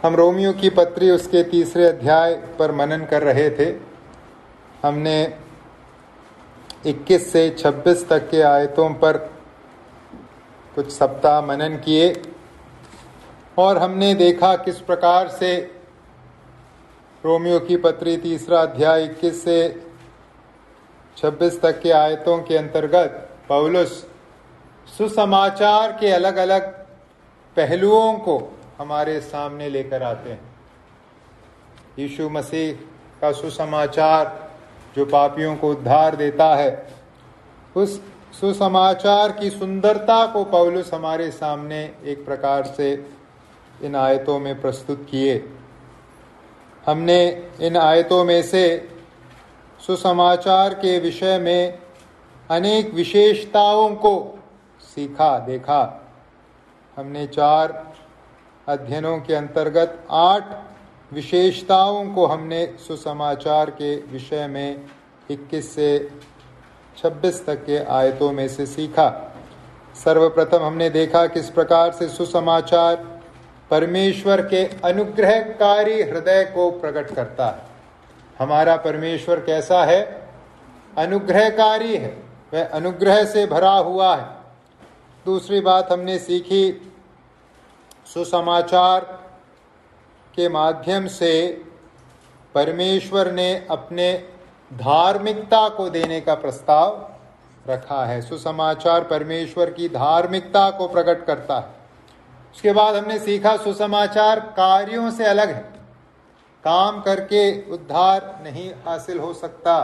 हम रोमियो की पत्री उसके 3 अध्याय पर मनन कर रहे थे। हमने 21 से 26 तक के आयतों पर कुछ सप्ताह मनन किए और हमने देखा किस प्रकार से रोमियो की पत्री 3 अध्याय 21 से 26 तक के आयतों के अंतर्गत पौलुस सुसमाचार के अलग अलग पहलुओं को हमारे सामने लेकर आते हैं। यीशु मसीह का सुसमाचार जो पापियों को उद्धार देता है, उस सुसमाचार की सुंदरता को पौलुस हमारे सामने एक प्रकार से इन आयतों में प्रस्तुत किए। हमने इन आयतों में से सुसमाचार के विषय में अनेक विशेषताओं को सीखा, देखा। हमने 4 अध्ययनों के अंतर्गत 8 विशेषताओं को हमने सुसमाचार के विषय में 21 से 26 तक के आयतों में से सीखा। सर्वप्रथम हमने देखा किस प्रकार से सुसमाचार परमेश्वर के अनुग्रहकारी हृदय को प्रकट करता है। हमारा परमेश्वर कैसा है? अनुग्रहकारी है, वह अनुग्रह से भरा हुआ है। दूसरी बात हमने सीखी, सुसमाचार के माध्यम से परमेश्वर ने अपने धार्मिकता को देने का प्रस्ताव रखा है। सुसमाचार परमेश्वर की धार्मिकता को प्रकट करता है। उसके बाद हमने सीखा सुसमाचार कार्यों से अलग है। काम करके उद्धार नहीं हासिल हो सकता,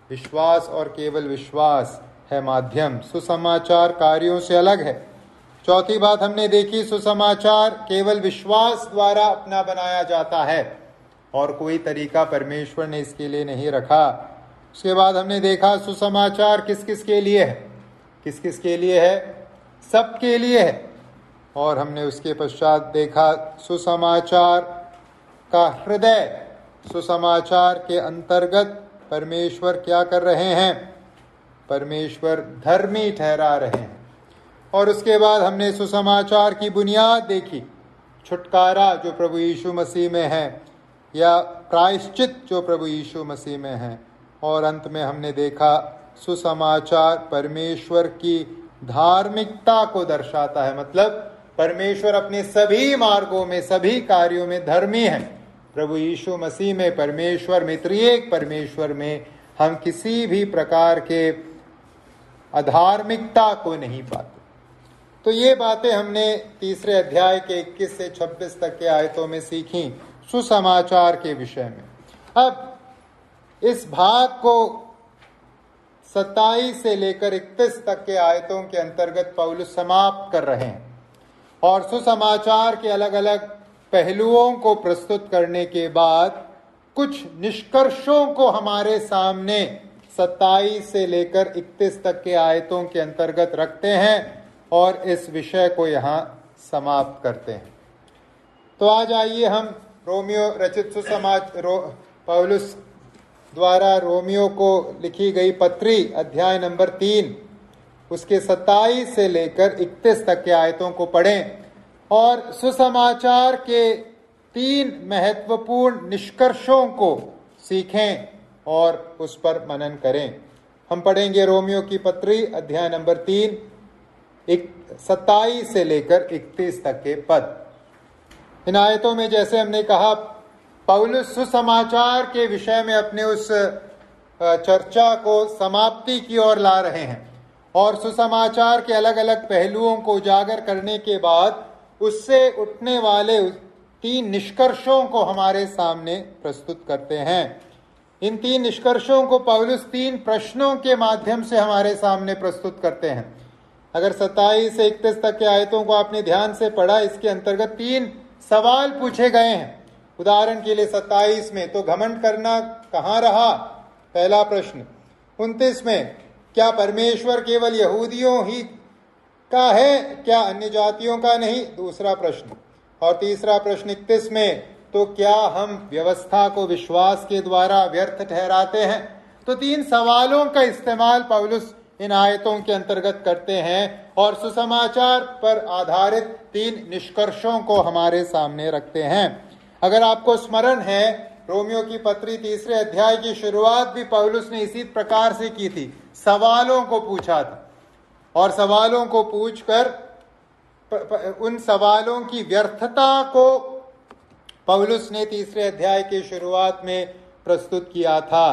विश्वास और केवल विश्वास है माध्यम। सुसमाचार कार्यों से अलग है। चौथी बात हमने देखी, सुसमाचार केवल विश्वास द्वारा अपना बनाया जाता है और कोई तरीका परमेश्वर ने इसके लिए नहीं रखा। उसके बाद हमने देखा सुसमाचार किस किस के लिए है। किस किस के लिए है? सबके लिए है। और हमने उसके पश्चात देखा सुसमाचार का हृदय, सुसमाचार के अंतर्गत परमेश्वर क्या कर रहे हैं? परमेश्वर धर्मी ठहरा रहे हैं। और उसके बाद हमने सुसमाचार की बुनियाद देखी, छुटकारा जो प्रभु यीशु मसीह में है या प्रायश्चित जो प्रभु यीशु मसीह में है। और अंत में हमने देखा सुसमाचार परमेश्वर की धार्मिकता को दर्शाता है। मतलब परमेश्वर अपने सभी मार्गों में, सभी कार्यों में धर्मी है। प्रभु यीशु मसीह में, परमेश्वर में, त्रिएक परमेश्वर में हम किसी भी प्रकार के अधार्मिकता को नहीं पाते। तो ये बातें हमने 3 अध्याय के 21 से 26 तक के आयतों में सीखी सुसमाचार के विषय में। अब इस भाग को 27 से लेकर 31 तक के आयतों के अंतर्गत पौलुस समाप्त कर रहे हैं और सुसमाचार के अलग अलग पहलुओं को प्रस्तुत करने के बाद कुछ निष्कर्षों को हमारे सामने 27 से लेकर 31 तक के आयतों के अंतर्गत रखते हैं और इस विषय को यहाँ समाप्त करते हैं। तो आज आइए हम रोमियो रचित पौलुस द्वारा रोमियो को लिखी गई पत्री अध्याय नंबर 3 उसके 27 से लेकर 31 तक के आयतों को पढ़ें और सुसमाचार के 3 महत्वपूर्ण निष्कर्षों को सीखें और उस पर मनन करें। हम पढ़ेंगे रोमियो की पत्री अध्याय नंबर 3 27 से लेकर 31 तक के पद। इन आयतों में जैसे हमने कहा, पौलुस सुसमाचार के विषय में अपने उस चर्चा को समाप्ति की ओर ला रहे हैं और सुसमाचार के अलग अलग पहलुओं को उजागर करने के बाद उससे उठने वाले 3 निष्कर्षों को हमारे सामने प्रस्तुत करते हैं। इन 3 निष्कर्षों को पौलुस 3 प्रश्नों के माध्यम से हमारे सामने प्रस्तुत करते हैं। अगर 27 से 31 तक के आयतों को आपने ध्यान से पढ़ा, इसके अंतर्गत 3 सवाल पूछे गए हैं। उदाहरण के लिए 27 में तो घमंड करना कहाँ रहा, पहला प्रश्न। 29 में क्या परमेश्वर केवल यहूदियों ही का है, क्या अन्य जातियों का नहीं, दूसरा प्रश्न। और तीसरा प्रश्न 31 में, तो क्या हम व्यवस्था को विश्वास के द्वारा व्यर्थ ठहराते हैं। तो 3 सवालों का इस्तेमाल पौलुस इन आयतों के अंतर्गत करते हैं और सुसमाचार पर आधारित 3 निष्कर्षों को हमारे सामने रखते हैं। अगर आपको स्मरण है, रोमियो की पत्री 3 अध्याय की शुरुआत भी पौलुस ने इसी प्रकार से की थी, सवालों को पूछा था और सवालों को पूछकर उन सवालों की व्यर्थता को पौलुस ने 3 अध्याय की शुरुआत में प्रस्तुत किया था।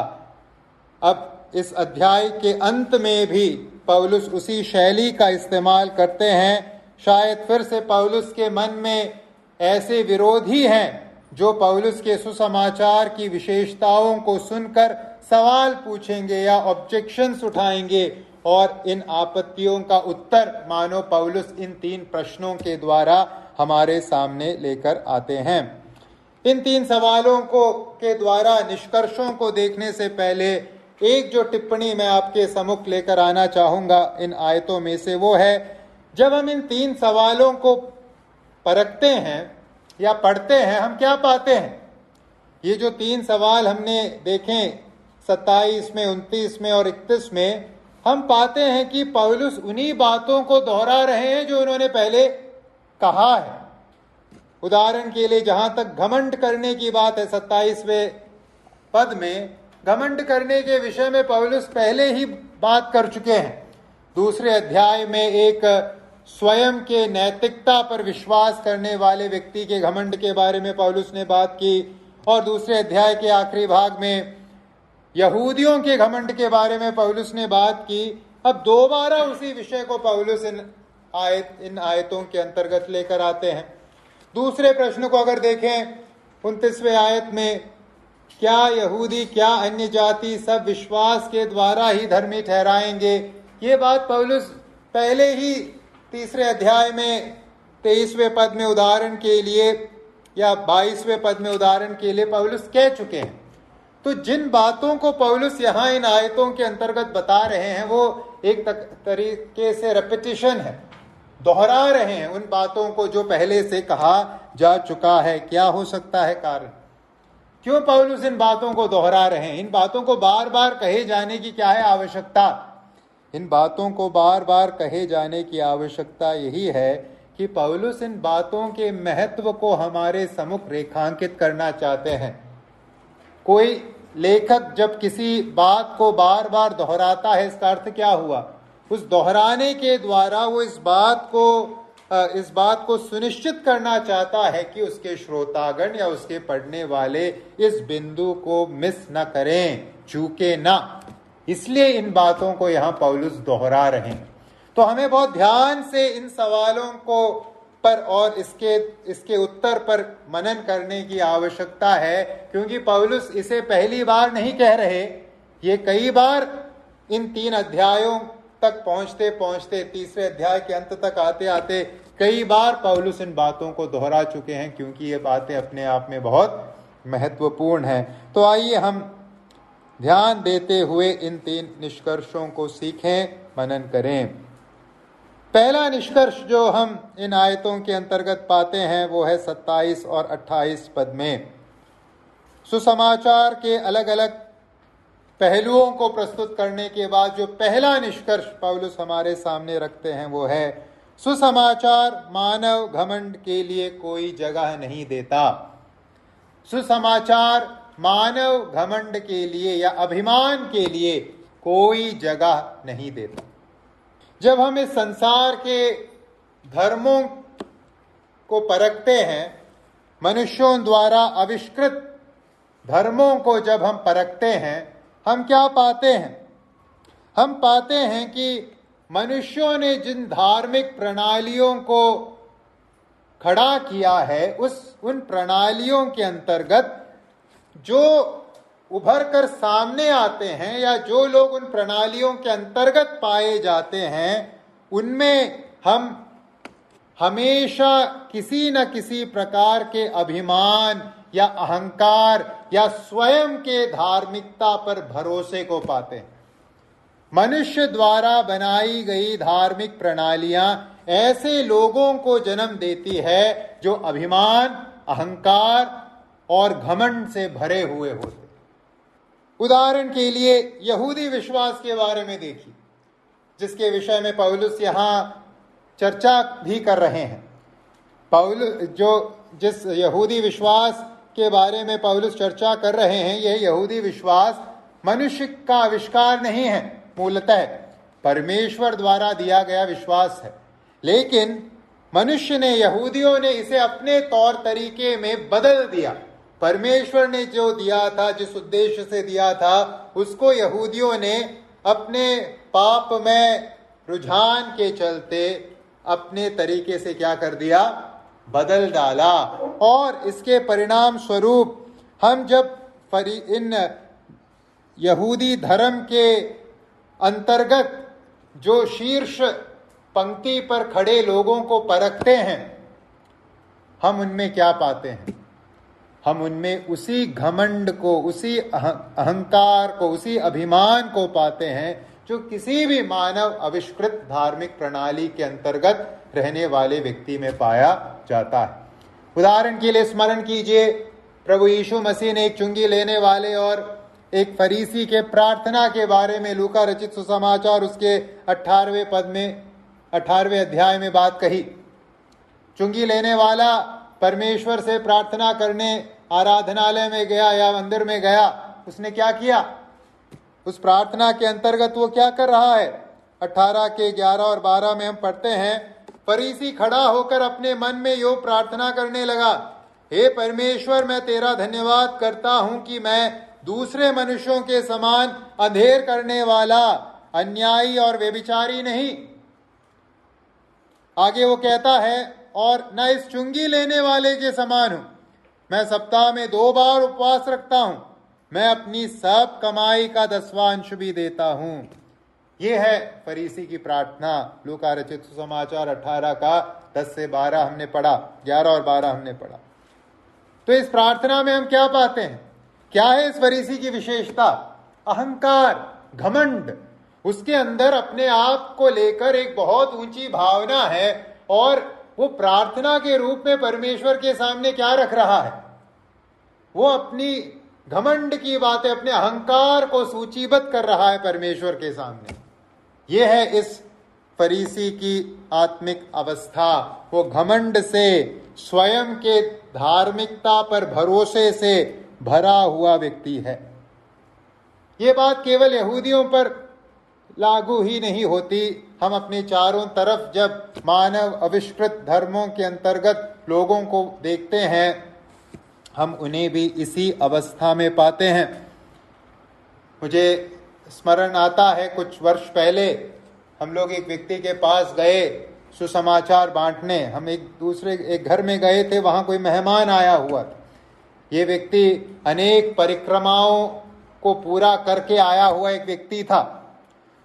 अब इस अध्याय के अंत में भी पौलुस उसी शैली का इस्तेमाल करते हैं। शायद फिर से पौलुस के मन में ऐसे विरोधी हैं जो पौलुस के सुसमाचार की विशेषताओं को सुनकर सवाल पूछेंगे या ऑब्जेक्शंस उठाएंगे और इन आपत्तियों का उत्तर मानो पौलुस इन 3 प्रश्नों के द्वारा हमारे सामने लेकर आते हैं। इन 3 सवालों के द्वारा निष्कर्षों को देखने से पहले एक जो टिप्पणी मैं आपके सम्मुख लेकर आना चाहूंगा इन आयतों में से, वो है जब हम इन 3 सवालों को परखते हैं या पढ़ते हैं, हम क्या पाते हैं? ये जो 3 सवाल हमने देखे 27 में, 29 में और 31 में, हम पाते हैं कि पौलुस उन्हीं बातों को दोहरा रहे हैं जो उन्होंने पहले कहा है। उदाहरण के लिए जहां तक घमंड करने की बात है, 27वें पद में घमंड करने के विषय में पौलुस पहले ही बात कर चुके हैं। 2 अध्याय में एक स्वयं के नैतिकता पर विश्वास करने वाले व्यक्ति के घमंड के बारे में पौलुस ने बात की और 2 अध्याय के आखिरी भाग में यहूदियों के घमंड के बारे में पौलुस ने बात की। अब दोबारा उसी विषय को पौलुस इन आयतों के अंतर्गत लेकर आते हैं। दूसरे प्रश्न को अगर देखें 29वें आयत में, क्या यहूदी क्या अन्य जाति सब विश्वास के द्वारा ही धर्मी ठहराएंगे? ये बात पौलुस पहले ही 3 अध्याय में 23वें पद में उदाहरण के लिए या 22वें पद में उदाहरण के लिए पौलुस कह चुके हैं। तो जिन बातों को पौलुस यहाँ इन आयतों के अंतर्गत बता रहे हैं वो एक तरीके से रेपिटिशन है, दोहरा रहे हैं उन बातों को जो पहले से कहा जा चुका है। क्या हो सकता है कारण? क्यों पौलुस इन बातों को दोहरा रहे हैं? इन बातों को बार बार कहे जाने की क्या है आवश्यकता? इन बातों को बार बार कहे जाने की आवश्यकता यही है कि पौलुस इन बातों के महत्व को हमारे सम्मुख रेखांकित करना चाहते हैं। कोई लेखक जब किसी बात को बार बार दोहराता है, इसका अर्थ क्या हुआ? उस दोहराने के द्वारा वो इस बात को सुनिश्चित करना चाहता है कि उसके श्रोतागण या उसके पढ़ने वाले इस बिंदु को मिस न करें, चूके ना। इसलिए इन बातों को यहां पौलुस दोहरा रहे हैं। तो हमें बहुत ध्यान से इन सवालों को पर और इसके उत्तर पर मनन करने की आवश्यकता है, क्योंकि पौलुस इसे पहली बार नहीं कह रहे। ये कई बार इन 3 अध्यायों तक पहुंचते पहुंचते 3 अध्याय के अंत तक आते आते कई बार पौलुस इन बातों को दोहरा चुके हैं, क्योंकि ये बातें अपने आप में बहुत महत्वपूर्ण हैं। तो आइए हम ध्यान देते हुए इन 3 निष्कर्षों को सीखें, मनन करें। पहला निष्कर्ष जो हम इन आयतों के अंतर्गत पाते हैं वो है 27 और 28 पद में। सुसमाचार के अलग अलग पहलुओं को प्रस्तुत करने के बाद जो पहला निष्कर्ष पौलुस हमारे सामने रखते हैं वो है, सुसमाचार मानव घमंड के लिए कोई जगह नहीं देता। सुसमाचार मानव घमंड के लिए या अभिमान के लिए कोई जगह नहीं देता। जब हम इस संसार के धर्मों को परखते हैं, मनुष्यों द्वारा आविष्कृत धर्मों को जब हम परखते हैं, हम क्या पाते हैं? हम पाते हैं कि मनुष्यों ने जिन धार्मिक प्रणालियों को खड़ा किया है, उन प्रणालियों के अंतर्गत जो उभर कर सामने आते हैं या जो लोग उन प्रणालियों के अंतर्गत पाए जाते हैं, उनमें हम हमेशा किसी न किसी प्रकार के अभिमान या अहंकार या स्वयं के धार्मिकता पर भरोसे को पाते हैं। मनुष्य द्वारा बनाई गई धार्मिक प्रणालियां ऐसे लोगों को जन्म देती है जो अभिमान, अहंकार और घमंड से भरे हुए होते। उदाहरण के लिए यहूदी विश्वास के बारे में देखिए। जिसके विषय में पौलुस यहाँ चर्चा भी कर रहे हैं। जिस यहूदी विश्वास के बारे में पौलुस चर्चा कर रहे हैं, यह यहूदी विश्वास मनुष्य का आविष्कार नहीं है, मूलतः परमेश्वर द्वारा दिया गया विश्वास है। लेकिन मनुष्य ने, यहूदियों ने इसे अपने तौर तरीके में बदल दिया। परमेश्वर ने जो दिया था, जिस उद्देश्य से दिया था, उसको यहूदियों ने अपने पाप में रुझान के चलते अपने तरीके से क्या कर दिया, बदल डाला। और इसके परिणाम स्वरूप हम जब इन यहूदी धर्म के अंतर्गत जो शीर्ष पंक्ति पर खड़े लोगों को परखते हैं, हम उनमें क्या पाते हैं? हम उनमें उसी घमंड को, उसी अहंकार को, उसी अभिमान को पाते हैं जो किसी भी मानव आविष्कृत धार्मिक प्रणाली के अंतर्गत रहने वाले व्यक्ति में पाया जाता है। उदाहरण के लिए स्मरण कीजिए, प्रभु यीशु मसीह ने एक चुंगी लेने वाले और एक फरीसी के प्रार्थना के बारे में लूका रचित सुसमाचार उसके 18वें अध्याय में बात कही। चुंगी लेने वाला परमेश्वर से प्रार्थना करने आराधनालय में गया या मंदिर में गया। उसने क्या किया? उस प्रार्थना के अंतर्गत वो क्या कर रहा है? 18 के 11 और 12 में हम पढ़ते हैं, फरीसी खड़ा होकर अपने मन में यो प्रार्थना करने लगा, हे परमेश्वर, मैं तेरा धन्यवाद करता हूं कि मैं दूसरे मनुष्यों के समान अंधेर करने वाला, अन्यायी और व्यभिचारी नहीं। आगे वो कहता है, और न इस चुंगी लेने वाले के समान हूं। मैं सप्ताह में 2 बार उपवास रखता हूं। मैं अपनी सब कमाई का 10वां अंश भी देता हूं। यह है फरीसी की प्रार्थना। लूका रचित सुसमाचार 18 का 10 से 12 हमने पढ़ा, 11 और 12 हमने पढ़ा। तो इस प्रार्थना में हम क्या पाते हैं? क्या है इस फरीसी की विशेषता? अहंकार, घमंड। उसके अंदर अपने आप को लेकर एक बहुत ऊंची भावना है और वो प्रार्थना के रूप में परमेश्वर के सामने क्या रख रहा है? वो अपनी घमंड की बातें, अपने अहंकार को सूचीबद्ध कर रहा है परमेश्वर के सामने। यह है इस फरीसी की आत्मिक अवस्था। वो घमंड से, स्वयं के धार्मिकता पर भरोसे से भरा हुआ व्यक्ति है। ये बात केवल यहूदियों पर लागू ही नहीं होती। हम अपने चारों तरफ जब मानव आविष्कृत धर्मों के अंतर्गत लोगों को देखते हैं, हम उन्हें भी इसी अवस्था में पाते हैं। मुझे स्मरण आता है, कुछ वर्ष पहले हम लोग एक व्यक्ति के पास गए सुसमाचार बांटने। हम एक घर में गए थे, वहां कोई मेहमान आया हुआ था। ये व्यक्ति अनेक परिक्रमाओं को पूरा करके आया हुआ एक व्यक्ति था।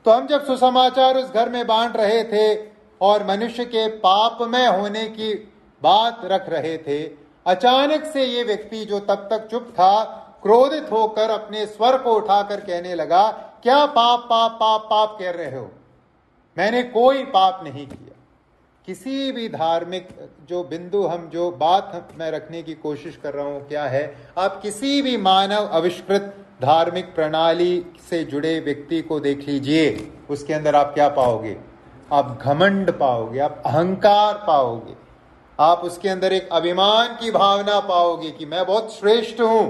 तो हम जब सुसमाचार उस घर में बांट रहे थे और मनुष्य के पापमय होने की बात रख रहे थे, अचानक से ये व्यक्ति जो तब तक चुप था, क्रोधित होकर अपने स्वर को उठाकर कहने लगा, क्या पाप पाप पाप पाप कह रहे हो? मैंने कोई पाप नहीं किया। किसी भी धार्मिक जो बिंदु, हम जो बात मैं रखने की कोशिश कर रहा हूं क्या है, आप किसी भी मानव आविष्कृत धार्मिक प्रणाली से जुड़े व्यक्ति को देख लीजिए, उसके अंदर आप क्या पाओगे? आप घमंड पाओगे, आप अहंकार पाओगे, आप उसके अंदर एक अभिमान की भावना पाओगे कि मैं बहुत श्रेष्ठ हूं।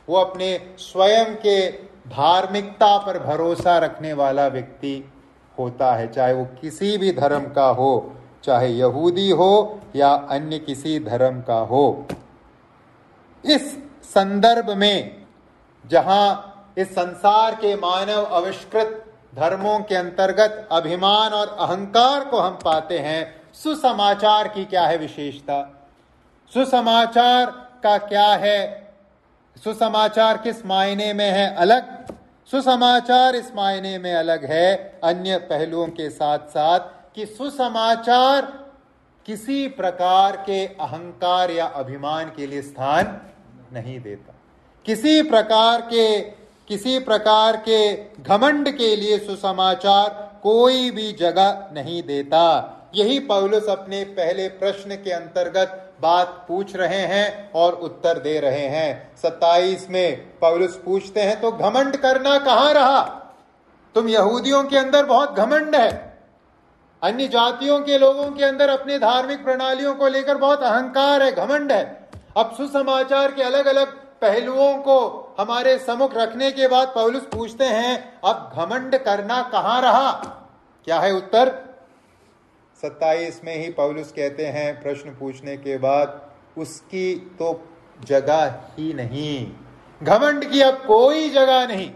वो अपने स्वयं के धार्मिकता पर भरोसा रखने वाला व्यक्ति होता है, चाहे वो किसी भी धर्म का हो, चाहे यहूदी हो या अन्य किसी धर्म का हो। इस संदर्भ में जहां इस संसार के मानव आविष्कृत धर्मों के अंतर्गत अभिमान और अहंकार को हम पाते हैं, सुसमाचार की क्या है विशेषता? सुसमाचार का क्या है? सुसमाचार किस मायने में है अलग? सुसमाचार इस मायने में अलग है, अन्य पहलुओं के साथ साथ, कि सुसमाचार किसी प्रकार के अहंकार या अभिमान के लिए स्थान नहीं देता। किसी प्रकार के घमंड के लिए सुसमाचार कोई भी जगह नहीं देता। यही पौलुस अपने पहले प्रश्न के अंतर्गत बात पूछ रहे हैं और उत्तर दे रहे हैं। 27 में पौलुस पूछते हैं, तो घमंड करना कहां रहा? तुम यहूदियों के अंदर बहुत घमंड है, अन्य जातियों के लोगों के अंदर अपने धार्मिक प्रणालियों को लेकर बहुत अहंकार है, घमंड है। अब सुसमाचार के अलग अलग पहलुओं को हमारे सम्मुख रखने के बाद पौलुस पूछते हैं, अब घमंड करना कहां रहा? क्या है उत्तर? 27 में ही पौलुस कहते हैं, प्रश्न पूछने के बाद, उसकी तो जगह ही नहीं, घमंड की अब कोई जगह नहीं।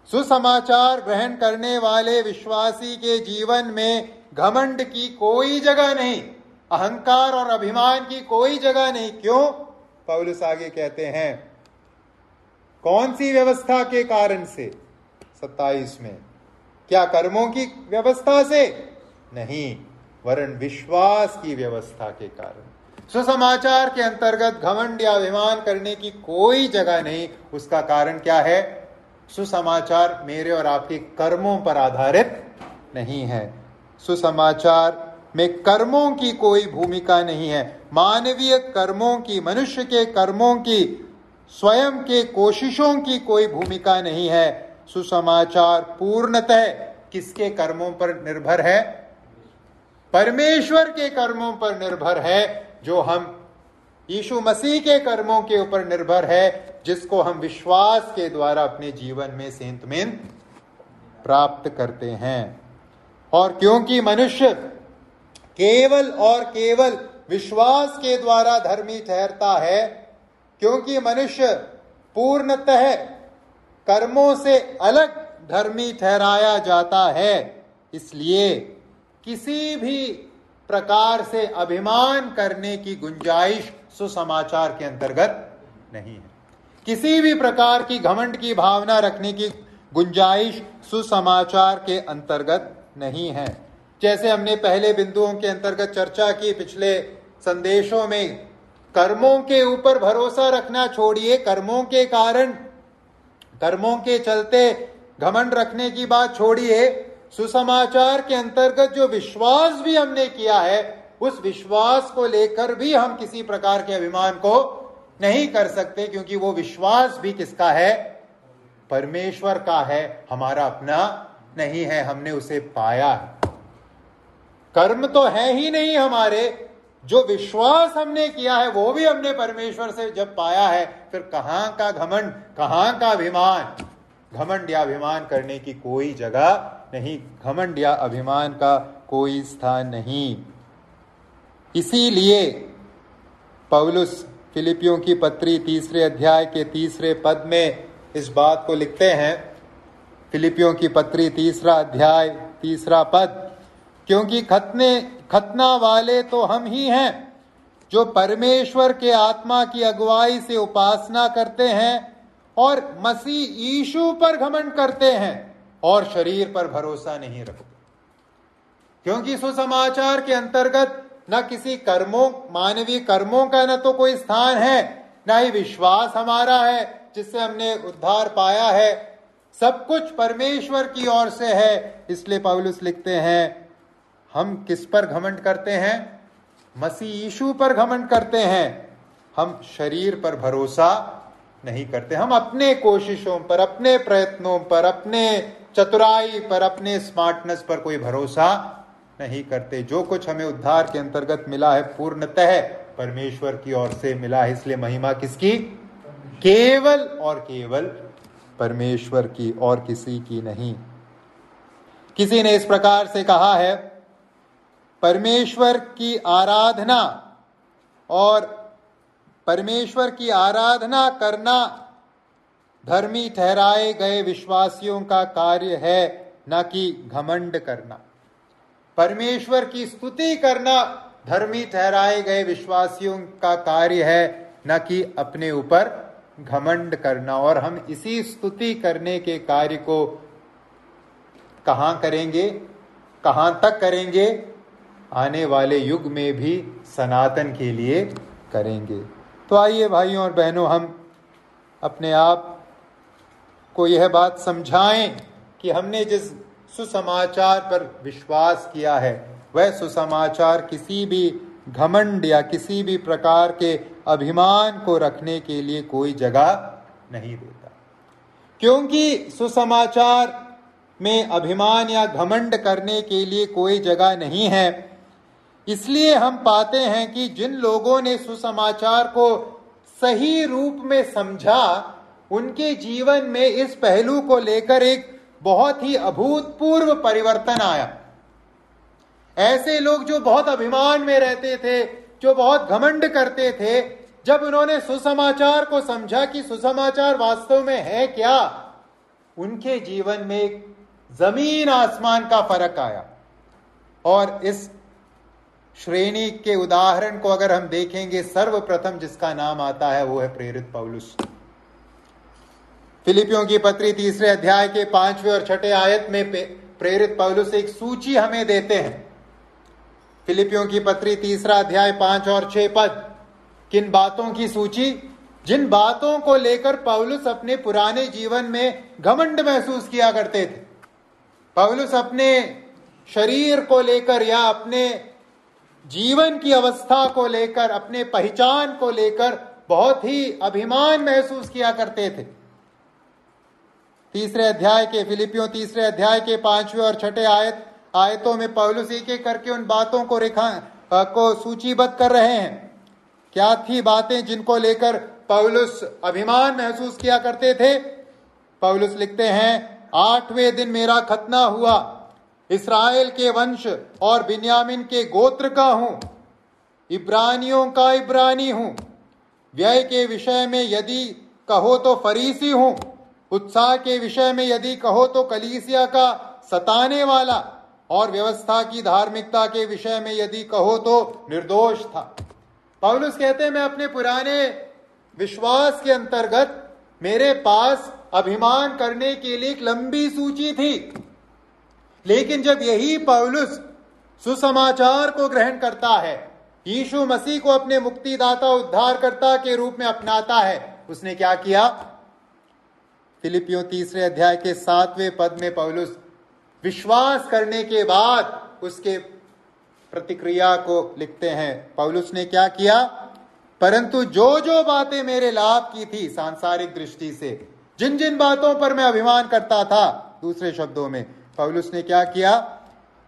सुसमाचार ग्रहण करने वाले विश्वासी के जीवन में घमंड की कोई जगह नहीं, अहंकार और अभिमान की कोई जगह नहीं। क्यों? पौलुस आगे कहते हैं, कौन सी व्यवस्था के कारण से? 27 में, क्या कर्मों की व्यवस्था से? नहीं, वरन विश्वास की व्यवस्था के कारण। सुसमाचार के अंतर्गत घमंड या अभिमान करने की कोई जगह नहीं। उसका कारण क्या है? सुसमाचार मेरे और आपके कर्मों पर आधारित नहीं है। सुसमाचार में कर्मों की कोई भूमिका नहीं है, मानवीय कर्मों की, मनुष्य के कर्मों की, स्वयं के कोशिशों की कोई भूमिका नहीं है। सुसमाचार पूर्णतः किसके कर्मों पर निर्भर है? परमेश्वर के कर्मों पर निर्भर है, जो हम यीशु मसीह के कर्मों के ऊपर निर्भर है, जिसको हम विश्वास के द्वारा अपने जीवन में सेंतमेंत प्राप्त करते हैं। और क्योंकि मनुष्य केवल और केवल विश्वास के द्वारा धर्मी ठहरता है, क्योंकि मनुष्य पूर्णतः कर्मों से अलग धर्मी ठहराया जाता है, इसलिए किसी भी प्रकार से अभिमान करने की गुंजाइश सुसमाचार के अंतर्गत नहीं है। किसी भी प्रकार की घमंड की भावना रखने की गुंजाइश सुसमाचार के अंतर्गत नहीं है। जैसे हमने पहले बिंदुओं के अंतर्गत चर्चा की पिछले संदेशों में, कर्मों के ऊपर भरोसा रखना छोड़िए, कर्मों के कारण, कर्मों के चलते घमंड रखने की बात छोड़िए, सुसमाचार के अंतर्गत जो विश्वास भी हमने किया है, उस विश्वास को लेकर भी हम किसी प्रकार के अभिमान को नहीं कर सकते, क्योंकि वो विश्वास भी किसका है? परमेश्वर का है, हमारा अपना नहीं है, हमने उसे पाया है। कर्म तो है ही नहीं हमारे, जो विश्वास हमने किया है वो भी हमने परमेश्वर से जब पाया है, फिर कहां का घमंड, कहां का अभिमान? घमंड या अभिमान करने की कोई जगह नहीं, घमंड या अभिमान का कोई स्थान नहीं। इसीलिए पौलुस फिलिपियों की पत्री 3 अध्याय के 3 पद में इस बात को लिखते हैं। फिलिपियों की पत्री 3 अध्याय 3 पद, क्योंकि खतना वाले तो हम ही हैं, जो परमेश्वर के आत्मा की अगुवाई से उपासना करते हैं और मसीह यीशु पर घमंड करते हैं और शरीर पर भरोसा नहीं रखते। क्योंकि सुसमाचार के अंतर्गत न किसी कर्मों, मानवीय कर्मों का न तो कोई स्थान है, न ही विश्वास हमारा है जिससे हमने उद्धार पाया है। सब कुछ परमेश्वर की ओर से है। इसलिए पौलुस लिखते हैं, हम किस पर घमंड करते हैं? मसीह यीशु पर घमंड करते हैं। हम शरीर पर भरोसा नहीं करते, हम अपने कोशिशों पर, अपने प्रयत्नों पर, अपने चतुराई पर, अपने स्मार्टनेस पर कोई भरोसा नहीं करते। जो कुछ हमें उद्धार के अंतर्गत मिला है पूर्णतः परमेश्वर की ओर से मिला है। इसलिए महिमा किसकी? केवल और केवल परमेश्वर की, और किसी की नहीं। किसी ने इस प्रकार से कहा है, परमेश्वर की आराधना और परमेश्वर की आराधना करना धर्मी ठहराए गए विश्वासियों का कार्य है, न कि घमंड करना। परमेश्वर की स्तुति करना धर्मी ठहराए गए विश्वासियों का कार्य है, न कि अपने ऊपर घमंड करना। और हम इसी स्तुति करने के कार्य को कहां करेंगे, कहां तक करेंगे? आने वाले युग में भी सनातन के लिए करेंगे। तो आइए भाइयों और बहनों, हम अपने आप को यह बात समझाएं कि हमने जिस सुसमाचार पर विश्वास किया है, वह सुसमाचार किसी भी घमंड या किसी भी प्रकार के अभिमान को रखने के लिए कोई जगह नहीं देता। क्योंकि सुसमाचार में अभिमान या घमंड करने के लिए कोई जगह नहीं है। इसलिए हम पाते हैं कि जिन लोगों ने सुसमाचार को सही रूप में समझा, उनके जीवन में इस पहलू को लेकर एक बहुत ही अभूतपूर्व परिवर्तन आया। ऐसे लोग जो बहुत अभिमान में रहते थे, जो बहुत घमंड करते थे, जब उन्होंने सुसमाचार को समझा कि सुसमाचार वास्तव में है क्या, उनके जीवन में एक जमीन आसमान का फर्क आया। और इस श्रेणी के उदाहरण को अगर हम देखेंगे, सर्वप्रथम जिसका नाम आता है वो है प्रेरित पौलुस। फिलिपियों की पत्री 3 अध्याय के 5वें और 6वें आयत में प्रेरित पौलुस एक सूची हमें देते हैं। फिलिपियों की पत्री 3 अध्याय 5 और 6 पद, किन बातों की सूची? जिन बातों को लेकर पौलुस अपने पुराने जीवन में घमंड महसूस किया करते थे। पौलुस अपने शरीर को लेकर या अपने जीवन की अवस्था को लेकर, अपने पहचान को लेकर बहुत ही अभिमान महसूस किया करते थे। 3 अध्याय के, फिलिपियों 3 अध्याय के 5वें और 6वें आयतों में पौलुस एक एक करके उन बातों को सूचीबद्ध कर रहे हैं। क्या थी बातें जिनको लेकर पौलुस अभिमान महसूस किया करते थे? पौलुस लिखते हैं, 8वें दिन मेरा खतना हुआ, इस्राएल के वंश और बिन्यामीन के गोत्र का हूं, इब्रानियों का इब्रानी हूं, व्यय के विषय में यदि कहो तो फरीसी हूं, उत्साह के विषय में यदि कहो तो कलीसिया का सताने वाला, और व्यवस्था की धार्मिकता के विषय में यदि कहो तो निर्दोष था। पौलुस कहते हैं, मैं अपने पुराने विश्वास के अंतर्गत मेरे पास अभिमान करने के लिए एक लंबी सूची थी, लेकिन जब यही पौलुस सुसमाचार को ग्रहण करता है, यीशु मसीह को अपने मुक्तिदाता उद्धारकर्ता के रूप में अपनाता है, उसने क्या किया? फिलिपियों 3 अध्याय के 7वें पद में पौलुस विश्वास करने के बाद उसके प्रतिक्रिया को लिखते हैं। पौलुस ने क्या किया? परंतु जो जो बातें मेरे लाभ की थी सांसारिक दृष्टि से, जिन जिन बातों पर मैं अभिमान करता था, दूसरे शब्दों में पौलुस ने क्या किया?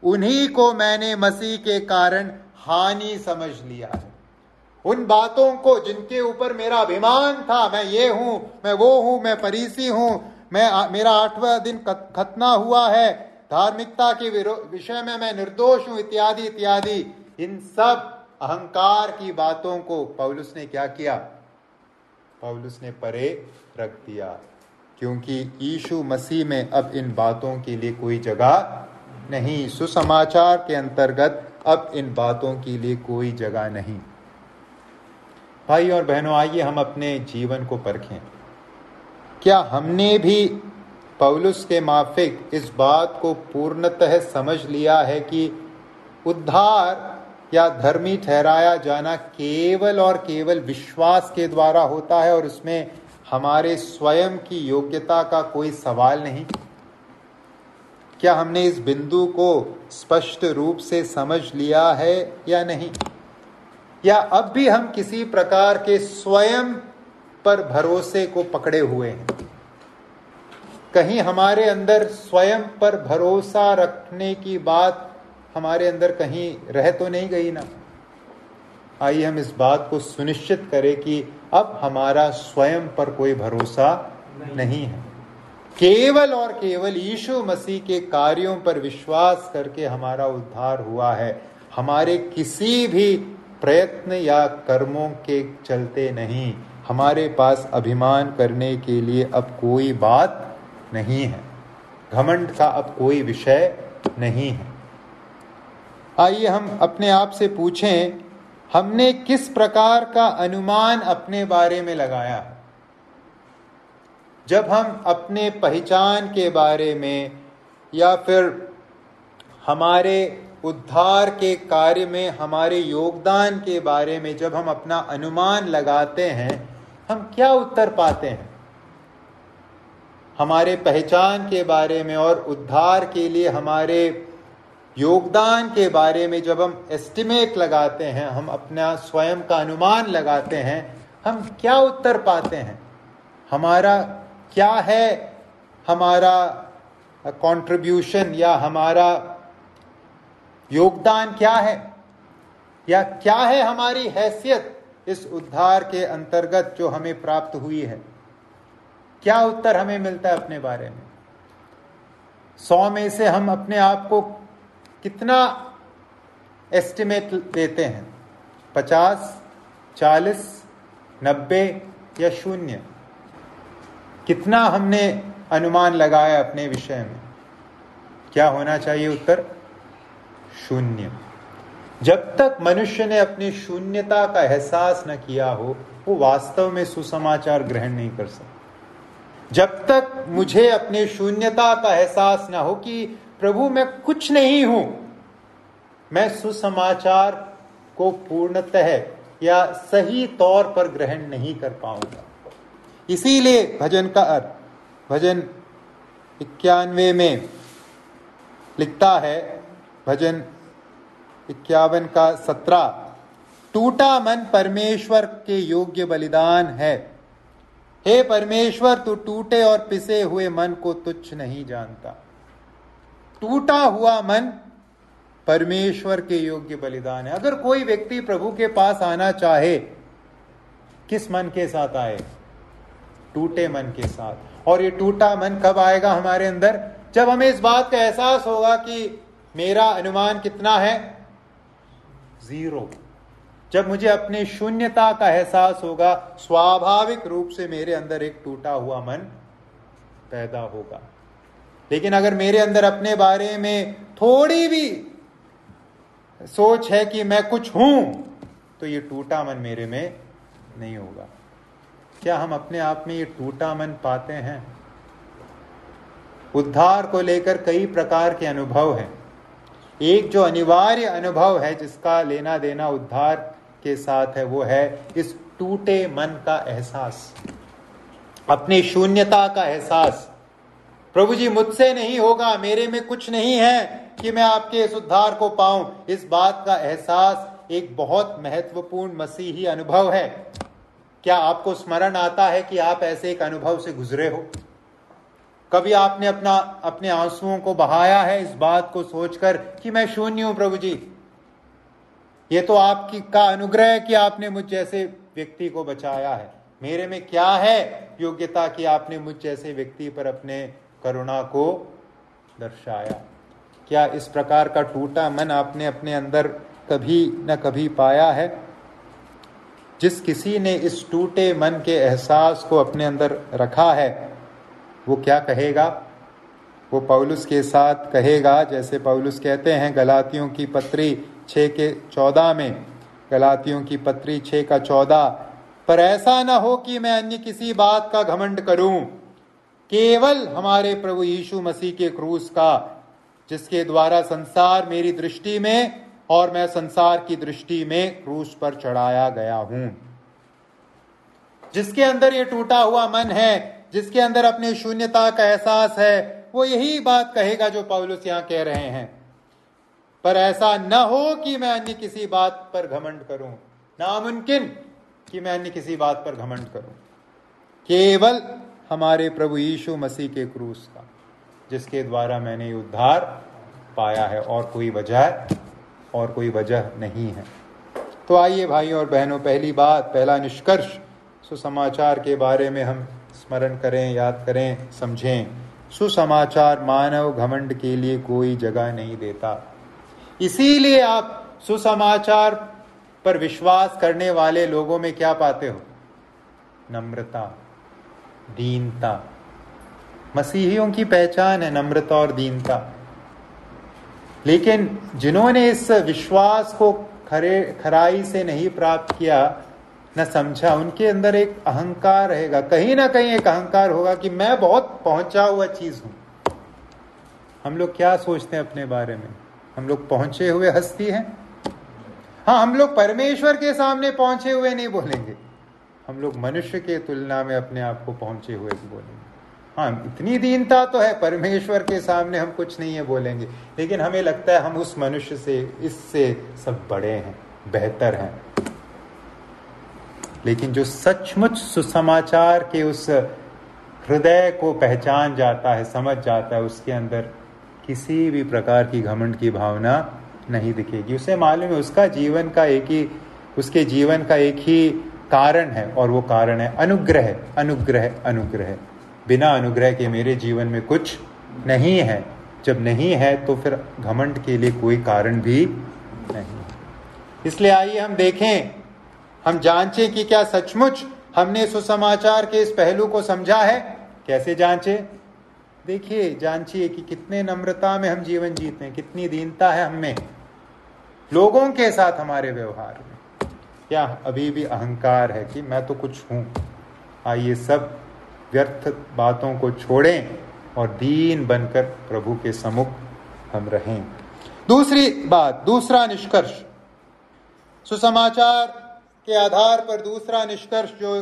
उन्हीं को मैंने मसीह के कारण हानि समझ लिया है। उन बातों को जिनके ऊपर मेरा अभिमान था, मैं ये हूं, मैं वो हूं, मैं फरीसी हूं, मेरा 8वां दिन खतना हुआ है, धार्मिकता के विषय में मैं निर्दोष हूं, इत्यादि इत्यादि, इन सब अहंकार की बातों को पौलुस ने क्या किया? पौलुस ने परे रख दिया, क्योंकि यीशु मसीह में अब इन बातों के लिए कोई जगह नहीं। सुसमाचार के अंतर्गत अब इन बातों के लिए कोई जगह नहीं। भाई और बहनों, आइए हम अपने जीवन को परखें। क्या हमने भी पौलुस के माफिक इस बात को पूर्णतः समझ लिया है कि उद्धार या धर्मी ठहराया जाना केवल और केवल विश्वास के द्वारा होता है और उसमें हमारे स्वयं की योग्यता का कोई सवाल नहीं? क्या हमने इस बिंदु को स्पष्ट रूप से समझ लिया है या नहीं? या अब भी हम किसी प्रकार के स्वयं पर भरोसे को पकड़े हुए हैं? कहीं हमारे अंदर स्वयं पर भरोसा रखने की बात हमारे अंदर कहीं रह तो नहीं गई ना? आइए हम इस बात को सुनिश्चित करें कि अब हमारा स्वयं पर कोई भरोसा नहीं है। केवल और केवल यीशु मसीह के कार्यों पर विश्वास करके हमारा उद्धार हुआ है, हमारे किसी भी प्रयत्न या कर्मों के चलते नहीं। हमारे पास अभिमान करने के लिए अब कोई बात नहीं है, घमंड का अब कोई विषय नहीं है। आइए हम अपने आप से पूछें, हमने किस प्रकार का अनुमान अपने बारे में लगाया? जब हम अपने पहचान के बारे में या फिर हमारे उद्धार के कार्य में हमारे योगदान के बारे में जब हम अपना अनुमान लगाते हैं, हम क्या उत्तर पाते हैं? हमारे पहचान के बारे में और उद्धार के लिए हमारे योगदान के बारे में जब हम एस्टिमेट लगाते हैं, हम अपना स्वयं का अनुमान लगाते हैं, हम क्या उत्तर पाते हैं? हमारा क्या है हमारा कंट्रीब्यूशन या हमारा योगदान क्या है, या क्या है हमारी हैसियत इस उद्धार के अंतर्गत जो हमें प्राप्त हुई है? क्या उत्तर हमें मिलता है अपने बारे में? 100 में से हम अपने आप को कितना एस्टिमेट देते हैं? 50, 40, 90 या 0? कितना हमने अनुमान लगाया अपने विषय में? क्या होना चाहिए उत्तर? 0। जब तक मनुष्य ने अपनी शून्यता का एहसास न किया हो, वो वास्तव में सुसमाचार ग्रहण नहीं कर सकता। जब तक मुझे अपने शून्यता का एहसास ना हो कि प्रभु मैं कुछ नहीं हूं, मैं सुसमाचार को पूर्णतः या सही तौर पर ग्रहण नहीं कर पाऊंगा। इसीलिए भजन का अर्थ, भजन 91 में लिखता है, भजन 51 का 17, टूटा मन परमेश्वर के योग्य बलिदान है। हे परमेश्वर, तू टूटे और पिसे हुए मन को तुच्छ नहीं जानता। टूटा हुआ मन परमेश्वर के योग्य बलिदान है। अगर कोई व्यक्ति प्रभु के पास आना चाहे, किस मन के साथ आए? टूटे मन के साथ। और ये टूटा मन कब आएगा हमारे अंदर? जब हमें इस बात का एहसास होगा कि मेरा अनुमान कितना है? 0। जब मुझे अपने शून्यता का एहसास होगा, स्वाभाविक रूप से मेरे अंदर एक टूटा हुआ मन पैदा होगा। लेकिन अगर मेरे अंदर अपने बारे में थोड़ी भी सोच है कि मैं कुछ हूं, तो ये टूटा मन मेरे में नहीं होगा। क्या हम अपने आप में ये टूटा मन पाते हैं? उद्धार को लेकर कई प्रकार के अनुभव हैं। एक जो अनिवार्य अनुभव है, जिसका लेना देना उद्धार के साथ है, वो है इस टूटे मन का एहसास, अपनी शून्यता का एहसास। प्रभु जी मुझसे नहीं होगा, मेरे में कुछ नहीं है कि मैं आपके इस उद्धार को पाऊं। इस बात का एहसास एक बहुत महत्वपूर्ण मसीही अनुभव है। क्या आपको स्मरण आता है कि आप ऐसे एक अनुभव से गुजरे हो? कभी आपने अपने आंसुओं को बहाया है इस बात को सोचकर कि मैं शून्य हूं प्रभु जी? ये तो आपकी का अनुग्रह है कि आपने मुझ जैसे व्यक्ति को बचाया है। मेरे में क्या है योग्यता कि आपने मुझ जैसे व्यक्ति पर अपने करुणा को दर्शाया? क्या इस प्रकार का टूटा मन आपने अपने अंदर कभी न कभी पाया है? जिस किसी ने इस टूटे मन के एहसास को अपने अंदर रखा है, वो क्या कहेगा? वो पौलुस के साथ कहेगा, जैसे पौलुस कहते हैं गलातियों की पत्री 6:14 में, गलातियों की पत्री 6:14, पर ऐसा न हो कि मैं अन्य किसी बात का घमंड करूं, केवल हमारे प्रभु यीशु मसीह के क्रूस का, जिसके द्वारा संसार मेरी दृष्टि में और मैं संसार की दृष्टि में क्रूस पर चढ़ाया गया हूं। जिसके अंदर ये टूटा हुआ मन है, जिसके अंदर अपने शून्यता का एहसास है, वो यही बात कहेगा जो पौलुस यहां कह रहे हैं। पर ऐसा न हो कि मैं अन्य किसी बात पर घमंड करूं, नामुमकिन कि मैं अन्य किसी बात पर घमंड करूं, केवल हमारे प्रभु यीशु मसीह के क्रूस का, जिसके द्वारा मैंने उद्धार पाया है, और कोई वजह नहीं है। तो आइए भाइयों और बहनों, पहला निष्कर्ष सुसमाचार के बारे में हम स्मरण करें, याद करें, समझें। सुसमाचार मानव घमंड के लिए कोई जगह नहीं देता। इसीलिए आप सुसमाचार पर विश्वास करने वाले लोगों में क्या पाते हो? नम्रता, दीनता। मसीहियों की पहचान है नम्रता और दीनता। लेकिन जिन्होंने इस विश्वास को खराई से नहीं प्राप्त किया, न समझा, उनके अंदर एक अहंकार रहेगा। कहीं ना कहीं एक अहंकार होगा कि मैं बहुत पहुंचा हुआ चीज हूं। हम लोग क्या सोचते हैं अपने बारे में? हम लोग पहुंचे हुए हस्ती हैं। हाँ, हम लोग परमेश्वर के सामने पहुंचे हुए नहीं बोलेंगे, हम लोग मनुष्य के तुलना में अपने आप को पहुंचे हुए बोलेंगे। हाँ, इतनी दीनता तो है, परमेश्वर के सामने हम कुछ नहीं है बोलेंगे, लेकिन हमें लगता है हम उस मनुष्य से, इससे सब बड़े हैं, बेहतर हैं। लेकिन जो सचमुच सुसमाचार के उस हृदय को पहचान जाता है, समझ जाता है, उसके अंदर किसी भी प्रकार की घमंड की भावना नहीं दिखेगी। उसे मालूम है उसके जीवन का एक ही कारण है, और वो कारण है अनुग्रह। अनुग्रह अनुग्रह, बिना अनुग्रह के मेरे जीवन में कुछ नहीं है। जब नहीं है तो फिर घमंड के लिए कोई कारण भी नहीं। इसलिए आइए हम देखें, हम जांचें कि क्या सचमुच हमने सुसमाचार के इस पहलू को समझा है। कैसे जांचे? देखिए, जांचिए कि कितने नम्रता में हम जीवन जीते हैं, कितनी दीनता है हमें लोगों के साथ, हमारे व्यवहार में। क्या अभी भी अहंकार है कि मैं तो कुछ हूं? आइए सब व्यर्थ बातों को छोड़ें और दीन बनकर प्रभु के सम्मुख हम रहें। दूसरी बात, दूसरा निष्कर्ष, सुसमाचार के आधार पर दूसरा निष्कर्ष जो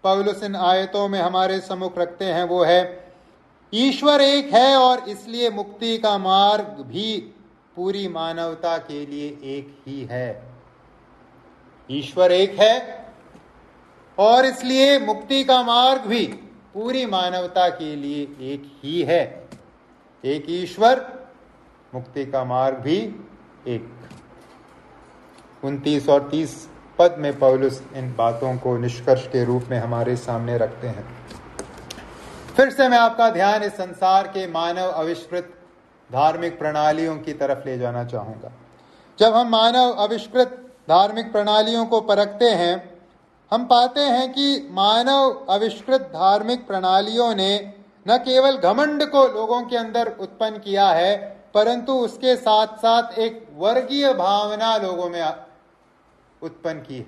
पौलुस इन आयतों में हमारे सम्मुख रखते हैं वो है, ईश्वर एक है और इसलिए मुक्ति का मार्ग भी पूरी मानवता के लिए एक ही है। ईश्वर एक है और इसलिए मुक्ति का मार्ग भी पूरी मानवता के लिए एक ही है। एक ईश्वर, मुक्ति का मार्ग भी एक। 29 और 30 पद में पौलुस इन बातों को निष्कर्ष के रूप में हमारे सामने रखते हैं। फिर से मैं आपका ध्यान इस संसार के मानव आविष्कृत धार्मिक प्रणालियों की तरफ ले जाना चाहूंगा। जब हम मानव आविष्कृत धार्मिक प्रणालियों को परखते हैं, हम पाते हैं कि मानव आविष्कृत धार्मिक प्रणालियों ने न केवल घमंड को लोगों के अंदर उत्पन्न किया है, परंतु उसके साथ साथ एक वर्गीय भावना लोगों में उत्पन्न की है।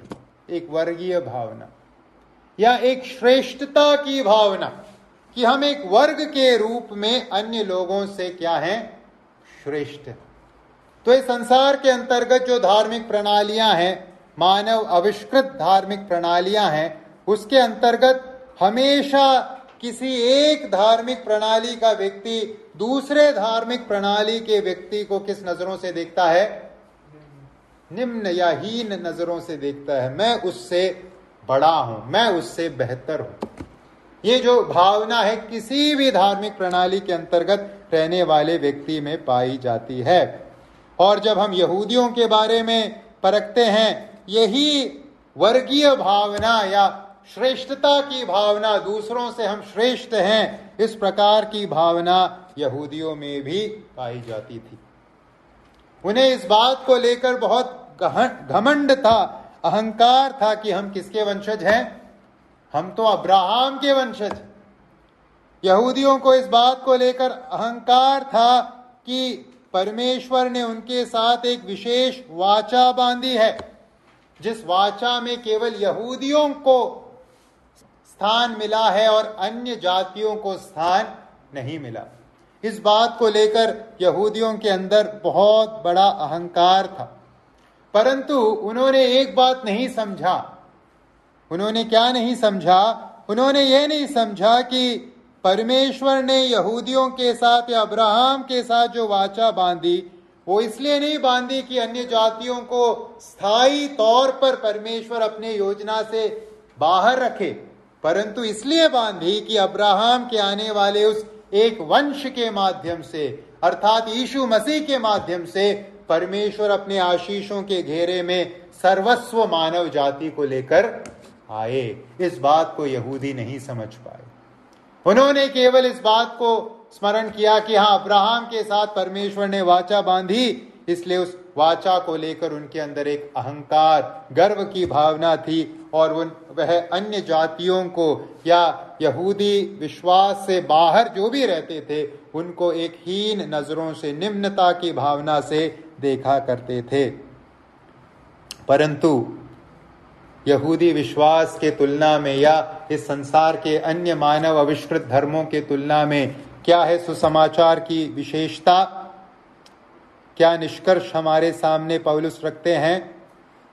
एक वर्गीय भावना या एक श्रेष्ठता की भावना कि हम एक वर्ग के रूप में अन्य लोगों से क्या हैं? श्रेष्ठ। तो इस संसार के अंतर्गत जो धार्मिक प्रणालियां हैं, मानव आविष्कृत धार्मिक प्रणालियां हैं, उसके अंतर्गत हमेशा किसी एक धार्मिक प्रणाली का व्यक्ति दूसरे धार्मिक प्रणाली के व्यक्ति को किस नजरों से देखता है? निम्न या हीन नजरों से देखता है। मैं उससे बड़ा हूं, मैं उससे बेहतर हूं। ये जो भावना है किसी भी धार्मिक प्रणाली के अंतर्गत रहने वाले व्यक्ति में पाई जाती है। और जब हम यहूदियों के बारे में परखते हैं, यही वर्गीय भावना या श्रेष्ठता की भावना, दूसरों से हम श्रेष्ठ हैं, इस प्रकार की भावना यहूदियों में भी पाई जाती थी। उन्हें इस बात को लेकर बहुत घमंड था, अहंकार था कि हम किसके वंशज हैं? हम तो अब्राहम के वंशज। यहूदियों को इस बात को लेकर अहंकार था कि परमेश्वर ने उनके साथ एक विशेष वाचा बांधी है, जिस वाचा में केवल यहूदियों को स्थान मिला है और अन्य जातियों को स्थान नहीं मिला। इस बात को लेकर यहूदियों के अंदर बहुत बड़ा अहंकार था, परंतु उन्होंने एक बात नहीं समझा। उन्होंने क्या नहीं समझा? उन्होंने ये नहीं समझा कि परमेश्वर ने यहूदियों के साथ या अब्राहम के साथ जो वाचा बांधी, वो इसलिए नहीं बांधी कि अन्य जातियों को स्थायी तौर पर परमेश्वर अपने योजना से बाहर रखे, परंतु इसलिए बांधी कि अब्राहम के आने वाले उस एक वंश के माध्यम से, अर्थात यीशु मसीह के माध्यम से, परमेश्वर अपने आशीषों के घेरे में सर्वस्व मानव जाति को लेकर आए। इस बात को यहूदी नहीं समझ पाए। उन्होंने केवल इस बात को स्मरण किया कि हाँ, अब्राहम के साथ परमेश्वर ने वाचा बांधी, इसलिए उस वाचा को लेकर उनके अंदर एक अहंकार, गर्व की भावना थी, और वह अन्य जातियों को या यहूदी विश्वास से बाहर जो भी रहते थे, उनको एक हीन नजरों से, निम्नता की भावना से देखा करते थे। परंतु यहूदी विश्वास के तुलना में या इस संसार के अन्य मानव आविष्कृत धर्मों के तुलना में क्या है सुसमाचार की विशेषता? क्या निष्कर्ष हमारे सामने पौलुस रखते हैं?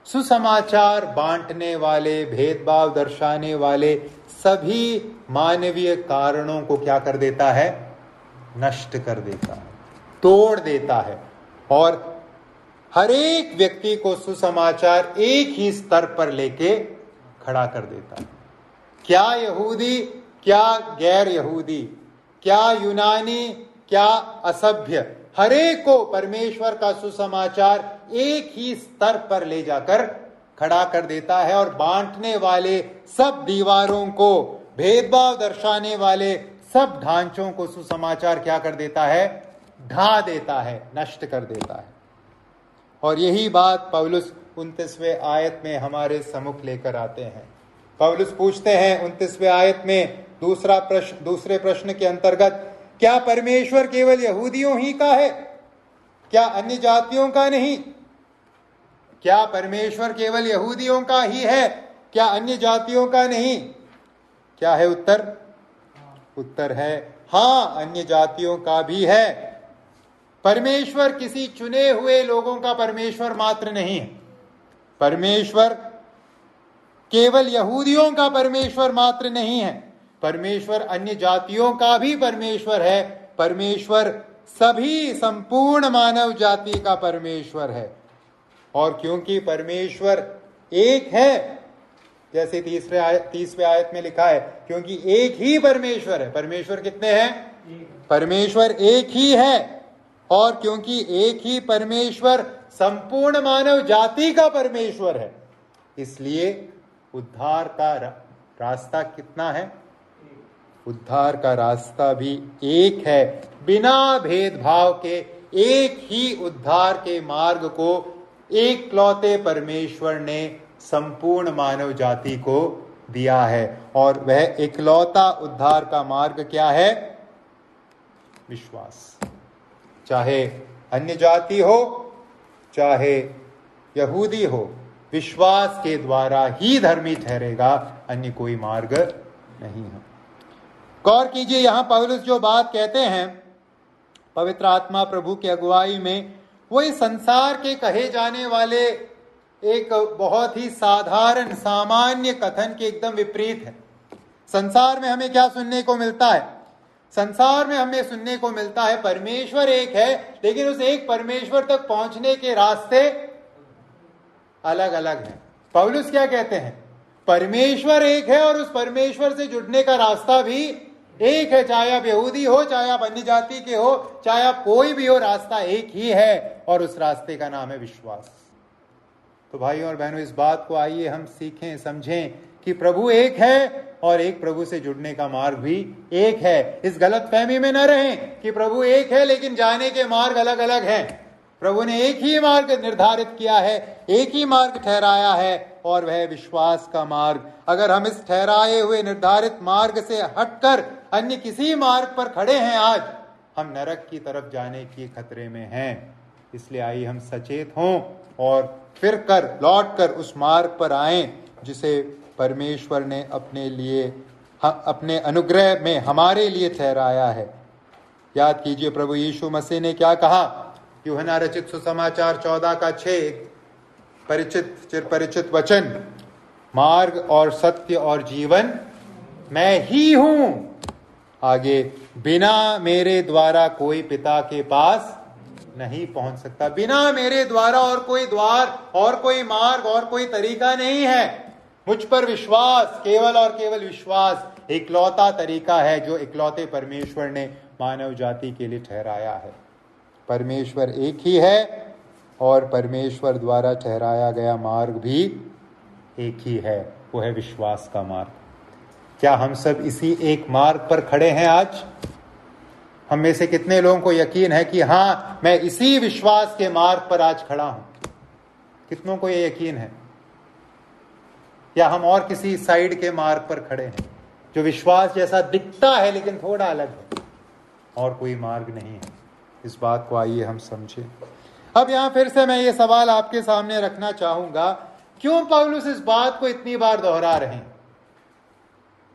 सुसमाचार बांटने वाले, भेदभाव दर्शाने वाले सभी मानवीय कारणों को क्या कर देता है? नष्ट कर देता है, तोड़ देता है, और हर एक व्यक्ति को सुसमाचार एक ही स्तर पर लेके खड़ा कर देता है। क्या यहूदी क्या गैर यहूदी, क्या यूनानी, क्या असभ्य, हरेक को परमेश्वर का सुसमाचार एक ही स्तर पर ले जाकर खड़ा कर देता है और बांटने वाले सब दीवारों को, भेदभाव दर्शाने वाले सब ढांचों को सुसमाचार क्या कर देता है? ढा देता है, नष्ट कर देता है। और यही बात पौलुस 29वें आयत में हमारे सम्मुख लेकर आते हैं। पौलुस पूछते हैं 29वें आयत में दूसरे प्रश्न के अंतर्गत, क्या परमेश्वर केवल यहूदियों ही का है, क्या अन्य जातियों का नहीं? क्या परमेश्वर केवल यहूदियों का ही है, क्या अन्य जातियों का नहीं? क्या है उत्तर? उत्तर है हां, अन्य जातियों का भी है। परमेश्वर किसी चुने हुए लोगों का परमेश्वर मात्र नहीं है। परमेश्वर केवल यहूदियों का परमेश्वर मात्र नहीं है, परमेश्वर अन्य जातियों का भी परमेश्वर है। परमेश्वर सभी संपूर्ण मानव जाति का परमेश्वर है। और क्योंकि परमेश्वर एक है, जैसे 30वें आयत में लिखा है, क्योंकि एक ही परमेश्वर है। परमेश्वर कितने हैं? परमेश्वर एक ही है। और क्योंकि एक ही परमेश्वर संपूर्ण मानव जाति का परमेश्वर है, इसलिए उद्धार का रास्ता कितना है? उद्धार का रास्ता भी एक है। बिना भेदभाव के एक ही उद्धार के मार्ग को एकलौते परमेश्वर ने संपूर्ण मानव जाति को दिया है। और वह एकलौता उद्धार का मार्ग क्या है? विश्वास। चाहे अन्य जाति हो, चाहे यहूदी हो, विश्वास के द्वारा ही धर्मी ठहरेगा, अन्य कोई मार्ग नहीं है। गौर कीजिए, यहां पौलुस जो बात कहते हैं, पवित्र आत्मा प्रभु की अगुवाई में, वो इस संसार के कहे जाने वाले एक बहुत ही साधारण सामान्य कथन के एकदम विपरीत है। संसार में हमें क्या सुनने को मिलता है? संसार में हमें सुनने को मिलता है परमेश्वर एक है, लेकिन उस एक परमेश्वर तक पहुंचने के रास्ते अलग अलग हैं। पौलुस क्या कहते हैं? परमेश्वर एक है और उस परमेश्वर से जुड़ने का रास्ता भी एक है। चाहे आप यहूदी हो, चाहे आप अन्य जाति के हो, चाहे आप कोई भी हो, रास्ता एक ही है और उस रास्ते का नाम है विश्वास। तो भाइयों और बहनों, इस बात को आइए हम सीखें, समझें कि प्रभु एक है और एक प्रभु से जुड़ने का मार्ग भी एक है। इस गलतफहमी में न रहें कि प्रभु एक है लेकिन जाने के मार्ग अलग अलग हैं। प्रभु ने एक ही मार्ग निर्धारित किया है, एक ही मार्ग ठहराया है, और वह विश्वास का मार्ग। अगर हम इस ठहराए हुए निर्धारित मार्ग से हटकर अन्य किसी मार्ग पर खड़े हैं, आज हम नरक की तरफ जाने की खतरे में हैं। इसलिए आइए हम सचेत हों और फिर कर लौट कर उस मार्ग पर आएं जिसे परमेश्वर ने अपने लिए, अपने अनुग्रह में हमारे लिए ठहराया है। याद कीजिए प्रभु यीशु मसीह ने क्या कहा? यूहन्ना रचित सुसमाचार 14:6 चिरपरिचित वचन, मार्ग और सत्य और जीवन मैं ही हूं। आगे, बिना मेरे द्वारा कोई पिता के पास नहीं पहुंच सकता। बिना मेरे द्वारा और कोई द्वार और कोई मार्ग और कोई तरीका नहीं है। मुझ पर विश्वास, केवल और केवल विश्वास, एकलौता तरीका है जो एकलौते परमेश्वर ने मानव जाति के लिए ठहराया है। परमेश्वर एक ही है और परमेश्वर द्वारा ठहराया गया मार्ग भी एक ही है, वो है विश्वास का मार्ग। क्या हम सब इसी एक मार्ग पर खड़े हैं आज? हम में से कितने लोगों को यकीन है कि हां, मैं इसी विश्वास के मार्ग पर आज खड़ा हूं? कितनों को ये यकीन है? या हम और किसी साइड के मार्ग पर खड़े हैं जो विश्वास जैसा दिखता है लेकिन थोड़ा अलग है, और कोई मार्ग नहीं है? इस बात को आइए हम समझें। अब यहां फिर से मैं ये सवाल आपके सामने रखना चाहूंगा, क्यों पौलुस इस बात को इतनी बार दोहरा रहे हैं?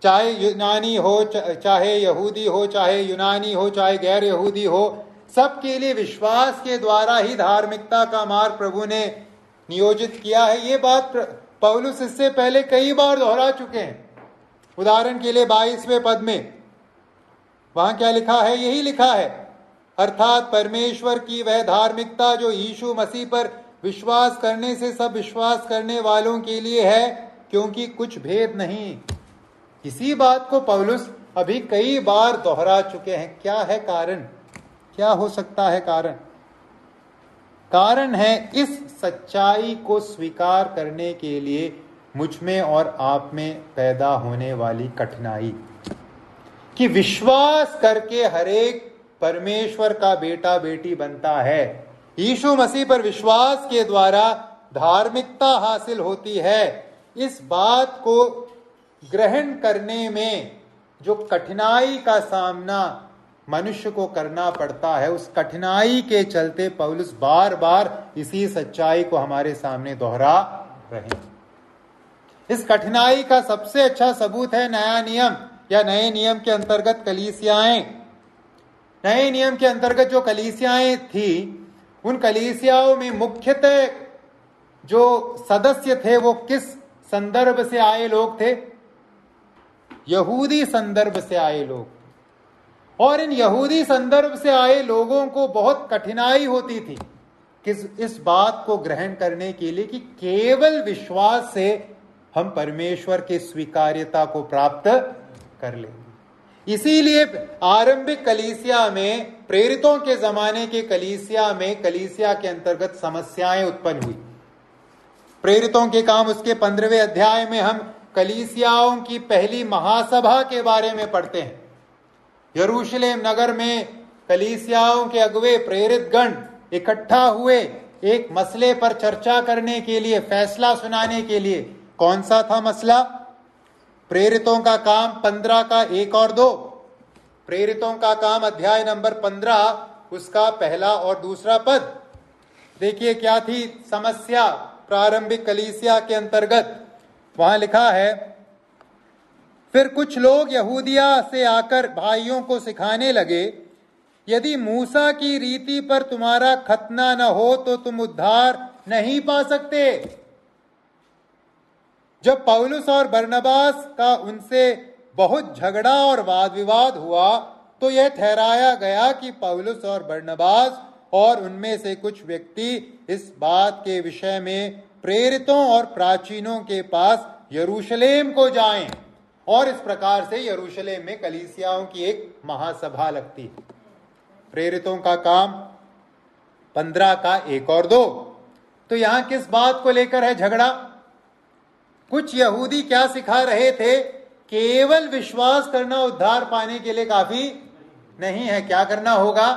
चाहे यूनानी हो, चाहे यहूदी हो, चाहे यूनानी हो, चाहे गैर यहूदी हो, सबके लिए विश्वास के द्वारा ही धार्मिकता का मार्ग प्रभु ने नियोजित किया है। ये बात पौलुस इससे पहले कई बार दोहरा चुके हैं। उदाहरण के लिए 22वें पद में वहां क्या लिखा है? यही लिखा है, अर्थात परमेश्वर की वह धार्मिकता जो यीशु मसीह पर विश्वास करने से सब विश्वास करने वालों के लिए है, क्योंकि कुछ भेद नहीं। इसी बात को पौलुस अभी कई बार दोहरा चुके हैं। क्या है कारण? क्या हो सकता है कारण? कारण है इस सच्चाई को स्वीकार करने के लिए मुझ में और आप में पैदा होने वाली कठिनाई, कि विश्वास करके हरेक परमेश्वर का बेटा बेटी बनता है। यीशु मसीह पर विश्वास के द्वारा धार्मिकता हासिल होती है। इस बात को ग्रहण करने में जो कठिनाई का सामना मनुष्य को करना पड़ता है, उस कठिनाई के चलते पौलुस बार बार इसी सच्चाई को हमारे सामने दोहरा रहे हैं। इस कठिनाई का सबसे अच्छा सबूत है नया नियम या नए नियम के अंतर्गत कलीसियाएं। नए नियम के अंतर्गत जो कलीसियाएं थी, उन कलीसियाओं में मुख्यतः जो सदस्य थे वो किस संदर्भ से आए लोग थे? यहूदी संदर्भ से आए लोग। और इन यहूदी संदर्भ से आए लोगों को बहुत कठिनाई होती थी इस बात को ग्रहण करने के लिए कि केवल विश्वास से हम परमेश्वर की स्वीकार्यता को प्राप्त कर लेंगे। इसीलिए आरंभिक कलीसिया में, प्रेरितों के जमाने के कलीसिया में, कलीसिया के अंतर्गत समस्याएं उत्पन्न हुई। प्रेरितों के काम उसके 15वें अध्याय में हम कलीसियाओं की पहली महासभा के बारे में पढ़ते हैं। यरूशलेम नगर में कलीसियाओं के अगुवे प्रेरित गण इकट्ठा हुए एक मसले पर चर्चा करने के लिए, फैसला सुनाने के लिए। कौन सा था मसला? प्रेरितों का काम 15 का 1 और 2। प्रेरितों का काम अध्याय नंबर 15, उसका पहला और दूसरा पद। देखिए क्या थी समस्या प्रारंभिक कलीसिया के अंतर्गत। वहां लिखा है, फिर कुछ लोग यहूदिया से आकर भाइयों को सिखाने लगे, यदि मूसा की रीति पर तुम्हारा खतना न हो तो तुम उद्धार नहीं पा सकते। जब पौलुस और बरनबास का उनसे बहुत झगड़ा और वाद विवाद हुआ तो यह ठहराया गया कि पौलुस और बरनबास और उनमें से कुछ व्यक्ति इस बात के विषय में प्रेरितों और प्राचीनों के पास यरूशलेम को जाएं, और इस प्रकार से यरूशलेम में कलीसियाओं की एक महासभा लगती है। प्रेरितों का काम 15 का 1 और 2। तो यहां किस बात को लेकर है झगड़ा? कुछ यहूदी क्या सिखा रहे थे? केवल विश्वास करना उद्धार पाने के लिए काफी नहीं है। क्या करना होगा?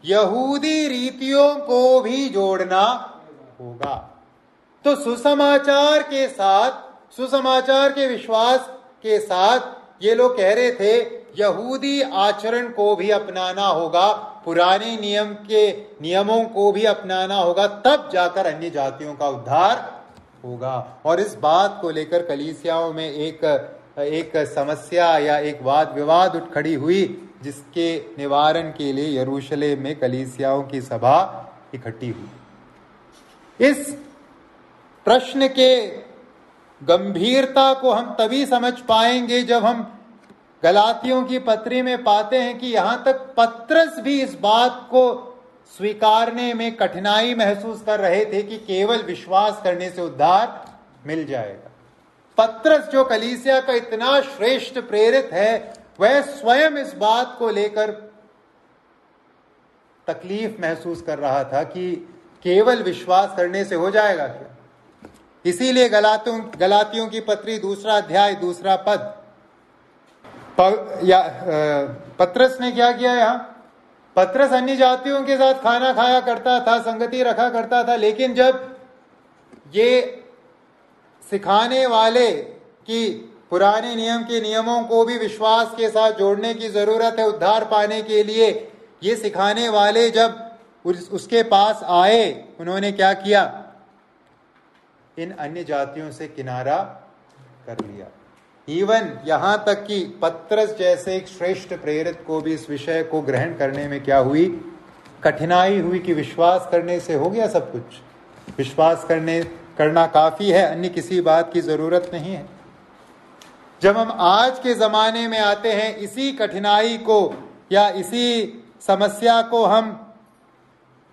यहूदी रीतियों को भी जोड़ना होगा। तो सुसमाचार के साथ, सुसमाचार के विश्वास के साथ ये लोग कह रहे थे यहूदी आचरण को भी अपनाना होगा, पुराने नियम के नियमों को भी अपनाना होगा, तब जाकर अन्य जातियों का उद्धार होगा। और इस बात को लेकर कलीसियाओं में एक समस्या या एक वाद विवाद उठ खड़ी हुई, जिसके निवारण के लिए यरूशलेम में कलीसियाओं की सभा इकट्ठी हुई। इस प्रश्न के गंभीरता को हम तभी समझ पाएंगे जब हम गलातियों की पत्री में पाते हैं कि यहां तक पत्रस भी इस बात को स्वीकारने में कठिनाई महसूस कर रहे थे कि केवल विश्वास करने से उद्धार मिल जाएगा। पत्रस जो कलीसिया का इतना श्रेष्ठ प्रेरित है, वह स्वयं इस बात को लेकर तकलीफ महसूस कर रहा था कि केवल विश्वास करने से हो जाएगा क्या। इसीलिए गलातियों की पत्री 2 अध्याय 2 पद, पत्रस ने क्या किया यहां? पत्रस अन्य जातियों के साथ खाना खाया करता था, संगति रखा करता था, लेकिन जब ये सिखाने वाले कि पुराने नियम के नियमों को भी विश्वास के साथ जोड़ने की जरूरत है उद्धार पाने के लिए, ये सिखाने वाले जब उसके पास आए, उन्होंने क्या किया? इन अन्य जातियों से किनारा कर लिया। इवन यहां तक कि पत्रस जैसे एक श्रेष्ठ प्रेरित को भी इस विषय को ग्रहण करने में क्या हुई? कठिनाई हुई कि विश्वास करने से हो गया सब कुछ, विश्वास करना काफी है, अन्य किसी बात की जरूरत नहीं है। जब हम आज के जमाने में आते हैं, इसी कठिनाई को या इसी समस्या को हम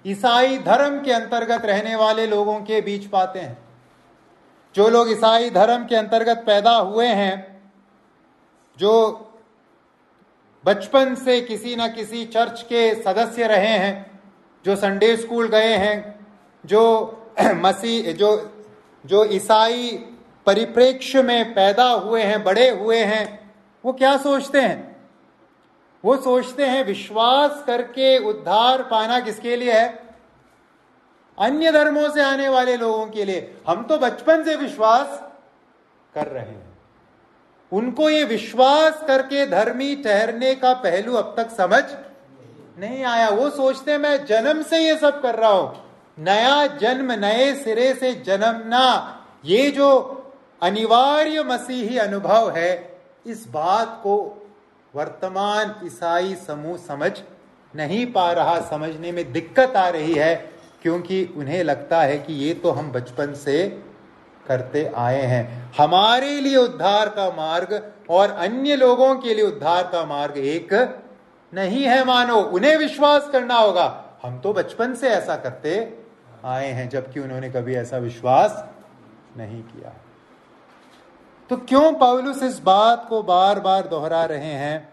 ईसाई धर्म के अंतर्गत रहने वाले लोगों के बीच पाते हैं। जो लोग ईसाई धर्म के अंतर्गत पैदा हुए हैं, जो बचपन से किसी न किसी चर्च के सदस्य रहे हैं, जो संडे स्कूल गए हैं, जो मसीह जो ईसाई परिप्रेक्ष्य में पैदा हुए हैं, बड़े हुए हैं, वो क्या सोचते हैं? वो सोचते हैं विश्वास करके उद्धार पाना किसके लिए है? अन्य धर्मों से आने वाले लोगों के लिए। हम तो बचपन से विश्वास कर रहे हैं। उनको ये विश्वास करके धर्मी ठहरने का पहलू अब तक समझ नहीं आया। वो सोचते हैं मैं जन्म से ये सब कर रहा हूं, नया जन्म, नए सिरे से जन्मना, ये जो अनिवार्य मसीही अनुभव है, इस बात को वर्तमान ईसाई समूह समझ नहीं पा रहा, समझने में दिक्कत आ रही है, क्योंकि उन्हें लगता है कि ये तो हम बचपन से करते आए हैं। हमारे लिए उद्धार का मार्ग और अन्य लोगों के लिए उद्धार का मार्ग एक नहीं है। मानो उन्हें विश्वास करना होगा, हम तो बचपन से ऐसा करते आए हैं, जबकि उन्होंने कभी ऐसा विश्वास नहीं किया। तो क्यों पौलुस इस बात को बार बार दोहरा रहे हैं?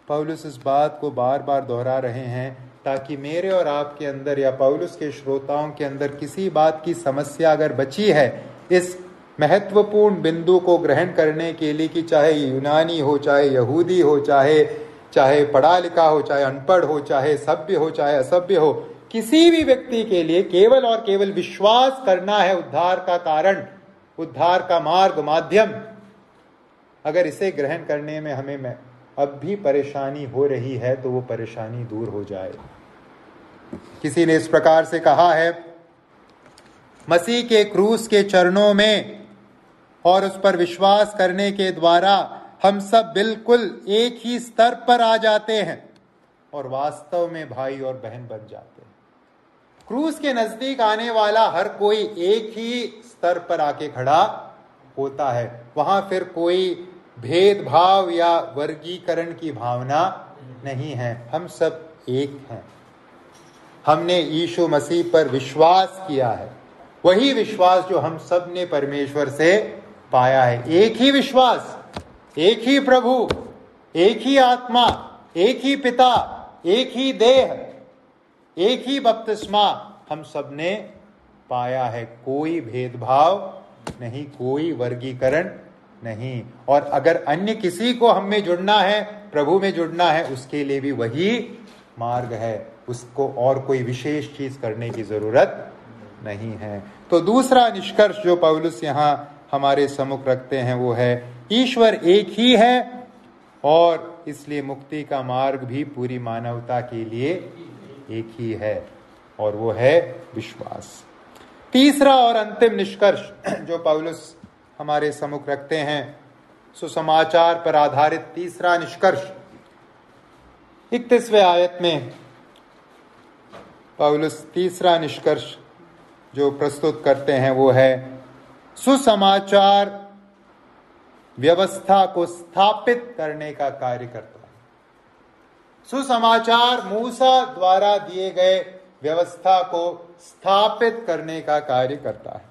पौलुस इस बात को बार बार दोहरा रहे हैं ताकि मेरे और आपके अंदर या पौलुस के श्रोताओं के अंदर किसी बात की समस्या अगर बची है, इस महत्वपूर्ण बिंदु को ग्रहण करने के लिए कि चाहे यूनानी हो, चाहे यहूदी हो, चाहे पढ़ा लिखा हो, चाहे अनपढ़ हो, चाहे सभ्य हो, चाहे असभ्य हो, किसी भी व्यक्ति के लिए केवल और केवल विश्वास करना है उद्धार का कारण, उद्धार का मार्ग, माध्यम। अगर इसे ग्रहण करने में हमें अब भी परेशानी हो रही है तो वो परेशानी दूर हो जाए। किसी ने इस प्रकार से कहा है, मसीह के क्रूस के चरणों में और उस पर विश्वास करने के द्वारा हम सब बिल्कुल एक ही स्तर पर आ जाते हैं और वास्तव में भाई और बहन बन जाते हैं। क्रूस के नजदीक आने वाला हर कोई एक ही स्तर पर आके खड़ा होता है। वहां फिर कोई भेदभाव या वर्गीकरण की भावना नहीं है, हम सब एक हैं। हमने यीशु मसीह पर विश्वास किया है, वही विश्वास जो हम सब ने परमेश्वर से पाया है। एक ही विश्वास, एक ही प्रभु, एक ही आत्मा, एक ही पिता, एक ही देह, एक ही बपतिस्मा हम सब ने पाया है। कोई भेदभाव नहीं, कोई वर्गीकरण नहीं। और अगर अन्य किसी को हम में जुड़ना है, प्रभु में जुड़ना है, उसके लिए भी वही मार्ग है, उसको और कोई विशेष चीज करने की जरूरत नहीं है। तो दूसरा निष्कर्ष जो पौलुस यहां हमारे सम्मुख रखते हैं वो है, ईश्वर एक ही है और इसलिए मुक्ति का मार्ग भी पूरी मानवता के लिए एक ही है, और वो है विश्वास। तीसरा और अंतिम निष्कर्ष जो पौलुस हमारे सम्मुख रखते हैं, सुसमाचार पर आधारित तीसरा निष्कर्ष, 31वें आयत में पौलुस तीसरा निष्कर्ष जो प्रस्तुत करते हैं वो है, सुसमाचार व्यवस्था को स्थापित करने का कार्य करता है। सुसमाचार मूसा द्वारा दिए गए व्यवस्था को स्थापित करने का कार्य करता है।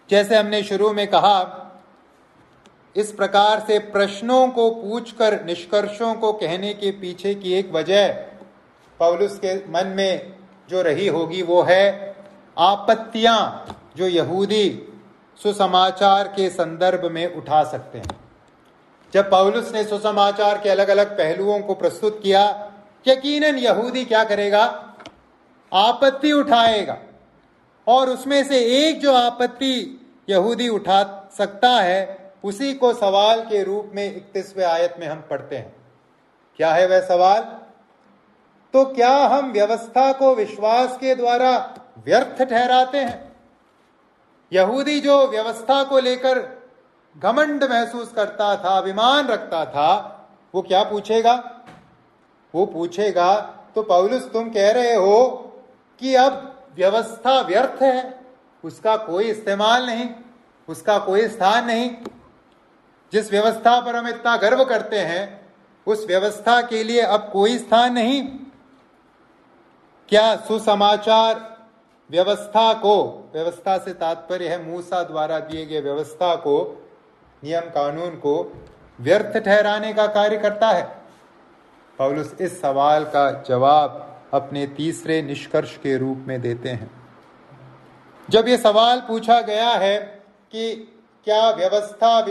जैसे हमने शुरू में कहा, इस प्रकार से प्रश्नों को पूछकर निष्कर्षों को कहने के पीछे की एक वजह पौलुस के मन में जो रही होगी वो है आपत्तियां जो यहूदी सुसमाचार के संदर्भ में उठा सकते हैं। जब पौलुस ने सुसमाचार के अलग अलग पहलुओं को प्रस्तुत किया, यकीनन यहूदी क्या करेगा? आपत्ति उठाएगा, और उसमें से एक जो आपत्ति यहूदी उठा सकता है उसी को सवाल के रूप में 31वें आयत में हम पढ़ते हैं। क्या है वह सवाल? तो क्या हम व्यवस्था को विश्वास के द्वारा व्यर्थ ठहराते हैं? यहूदी जो व्यवस्था को लेकर घमंड महसूस करता था, अभिमान रखता था, वो क्या पूछेगा? वो पूछेगा, तो पौलुस तुम कह रहे हो कि अब व्यवस्था व्यर्थ है, उसका कोई इस्तेमाल नहीं, उसका कोई स्थान नहीं। जिस व्यवस्था पर हम इतना गर्व करते हैं उस व्यवस्था के लिए अब कोई स्थान नहीं। क्या सुसमाचार व्यवस्था को, व्यवस्था से तात्पर्य है मूसा द्वारा दिए गए व्यवस्था को, नियम कानून को, व्यर्थ ठहराने का कार्य करता है? पौलुस इस सवाल का जवाब अपने तीसरे निष्कर्ष के रूप में देते हैं। जब ये सवाल पूछा गया है कि क्या व्यवस्था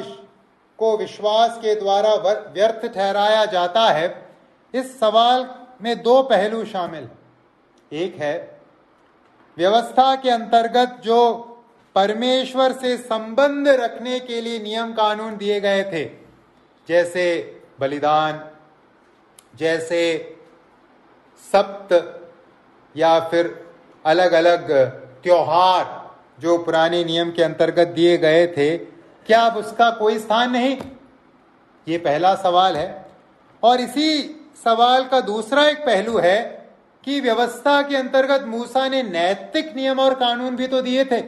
को विश्वास के द्वारा व्यर्थ ठहराया जाता है, इस सवाल में दो पहलू शामिल हैं। एक है व्यवस्था के अंतर्गत जो परमेश्वर से संबंध रखने के लिए नियम कानून दिए गए थे, जैसे बलिदान, जैसे सप्त, या फिर अलग अलग त्योहार जो पुराने नियम के अंतर्गत दिए गए थे, क्या अब उसका कोई स्थान नहीं? ये पहला सवाल है। और इसी सवाल का दूसरा एक पहलू है कि व्यवस्था के अंतर्गत मूसा ने नैतिक नियम और कानून भी तो दिए थे,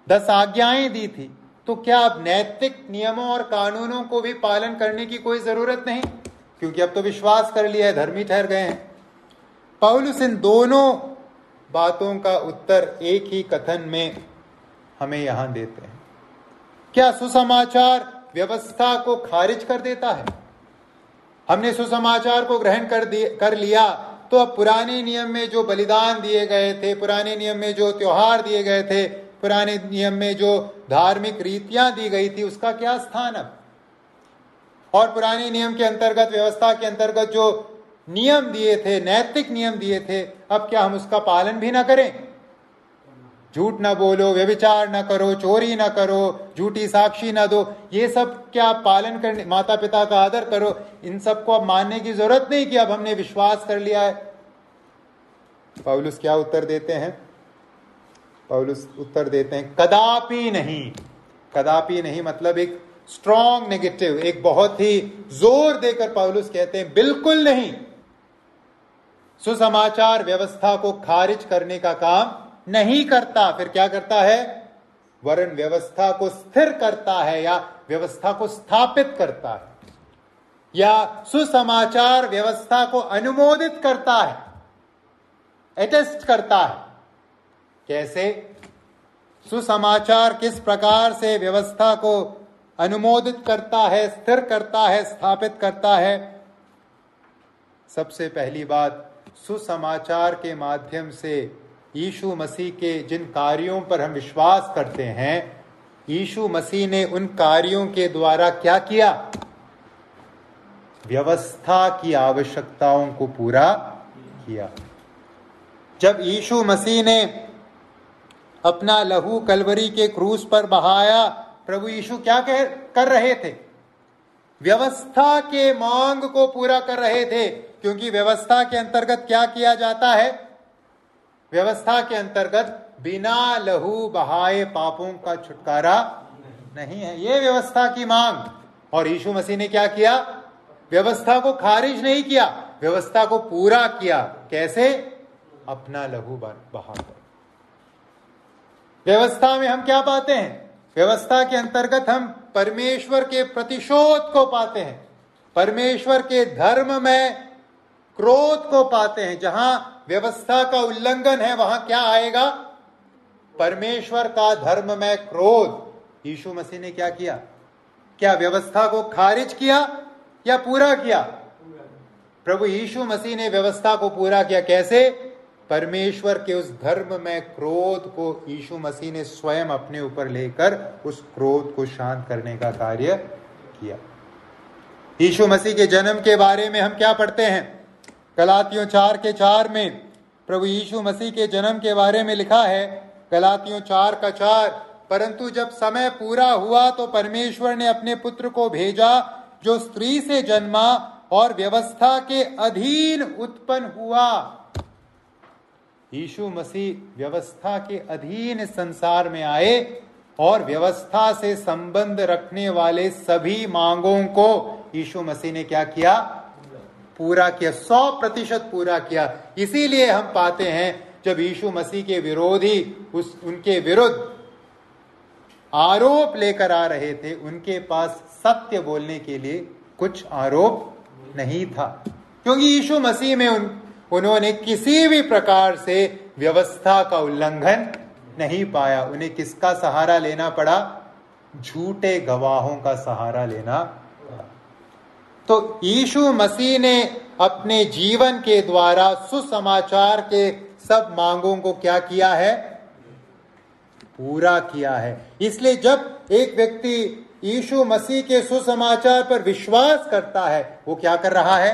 10 आज्ञाएं दी थी। तो क्या अब नैतिक नियमों और कानूनों को भी पालन करने की कोई जरूरत नहीं, क्योंकि अब तो विश्वास कर लिया है, धर्मी ठहर गए हैं? पौलुस इन दोनों बातों का उत्तर एक ही कथन में हमें यहां देते हैं। क्या सुसमाचार व्यवस्था को खारिज कर देता है? हमने सुसमाचार को ग्रहण कर लिया तो अब पुराने नियम में जो बलिदान दिए गए थे, पुराने नियम में जो त्योहार दिए गए थे, पुराने नियम में जो धार्मिक रीतियां दी गई थी, उसका क्या स्थान अब? और पुराने नियम के अंतर्गत, व्यवस्था के अंतर्गत जो नियम दिए थे, नैतिक नियम दिए थे, अब क्या हम उसका पालन भी ना करें? झूठ ना बोलो, व्यभिचार ना करो, चोरी ना करो, झूठी साक्षी ना दो, ये सब क्या पालन करने, माता पिता का आदर करो, इन सब को अब मानने की जरूरत नहीं कि अब हमने विश्वास कर लिया है। पौलुस क्या उत्तर देते हैं? पौलुस उत्तर देते हैं कदापि नहीं। कदापि नहीं मतलब एक स्ट्रॉन्ग नेगेटिव, एक बहुत ही जोर देकर पौलुस कहते हैं बिल्कुल नहीं। सुसमाचार व्यवस्था को खारिज करने का काम नहीं करता। फिर क्या करता है? वरन व्यवस्था को स्थिर करता है, या व्यवस्था को स्थापित करता है, या सुसमाचार व्यवस्था को अनुमोदित करता है, एटेस्ट करता है। कैसे? सुसमाचार किस प्रकार से व्यवस्था को अनुमोदित करता है, स्थिर करता है, स्थापित करता है? सबसे पहली बात, सुसमाचार के माध्यम से यीशु मसीह के जिन कार्यों पर हम विश्वास करते हैं, यीशु मसीह ने उन कार्यों के द्वारा क्या किया? व्यवस्था की आवश्यकताओं को पूरा किया। जब यीशु मसीह ने अपना लहू कलवरी के क्रूस पर बहाया, प्रभु यीशु क्या कर रहे थे? व्यवस्था के मांग को पूरा कर रहे थे। क्योंकि व्यवस्था के अंतर्गत क्या किया जाता है? व्यवस्था के अंतर्गत बिना लहू बहाए पापों का छुटकारा नहीं है, ये व्यवस्था की मांग। और यीशु मसीह ने क्या किया? व्यवस्था को खारिज नहीं किया, व्यवस्था को पूरा किया। कैसे? अपना लहू बहाकर। व्यवस्था में हम क्या पाते हैं? व्यवस्था के अंतर्गत हम परमेश्वर के प्रतिशोध को पाते हैं, परमेश्वर के धर्म में क्रोध को पाते हैं। जहां व्यवस्था का उल्लंघन है वहां क्या आएगा? परमेश्वर का धर्म में क्रोध। यीशु मसीह ने क्या किया? क्या व्यवस्था को खारिज किया या पूरा किया? प्रभु यीशु मसीह ने व्यवस्था को पूरा किया। कैसे? परमेश्वर के उस धर्म में क्रोध को यीशु मसीह ने स्वयं अपने ऊपर लेकर उस क्रोध को शांत करने का कार्य किया। यीशु मसीह के जन्म के बारे में हम क्या पढ़ते हैं? गलातियों 4:4 में प्रभु यीशु मसीह के जन्म के बारे में लिखा है, गलातियों 4:4, परंतु जब समय पूरा हुआ तो परमेश्वर ने अपने पुत्र को भेजा जो स्त्री से जन्मा और व्यवस्था के अधीन उत्पन्न हुआ। यीशु मसीह व्यवस्था के अधीन संसार में आए और व्यवस्था से संबंध रखने वाले सभी मांगों को यीशु मसीह ने क्या किया? पूरा किया, 100% पूरा किया। इसीलिए हम पाते हैं जब यीशु मसीह के विरोधी उनके विरुद्ध आरोप लेकर आ रहे थे, उनके पास सत्य बोलने के लिए कुछ आरोप नहीं था, क्योंकि यीशु मसीह में उन्होंने किसी भी प्रकार से व्यवस्था का उल्लंघन नहीं पाया। उन्हें किसका सहारा लेना पड़ा? झूठे गवाहों का सहारा लेना तो यीशु मसीह ने अपने जीवन के द्वारा सुसमाचार के सब मांगों को क्या किया है? पूरा किया है। इसलिए जब एक व्यक्ति यीशु मसीह के सुसमाचार पर विश्वास करता है, वो क्या कर रहा है?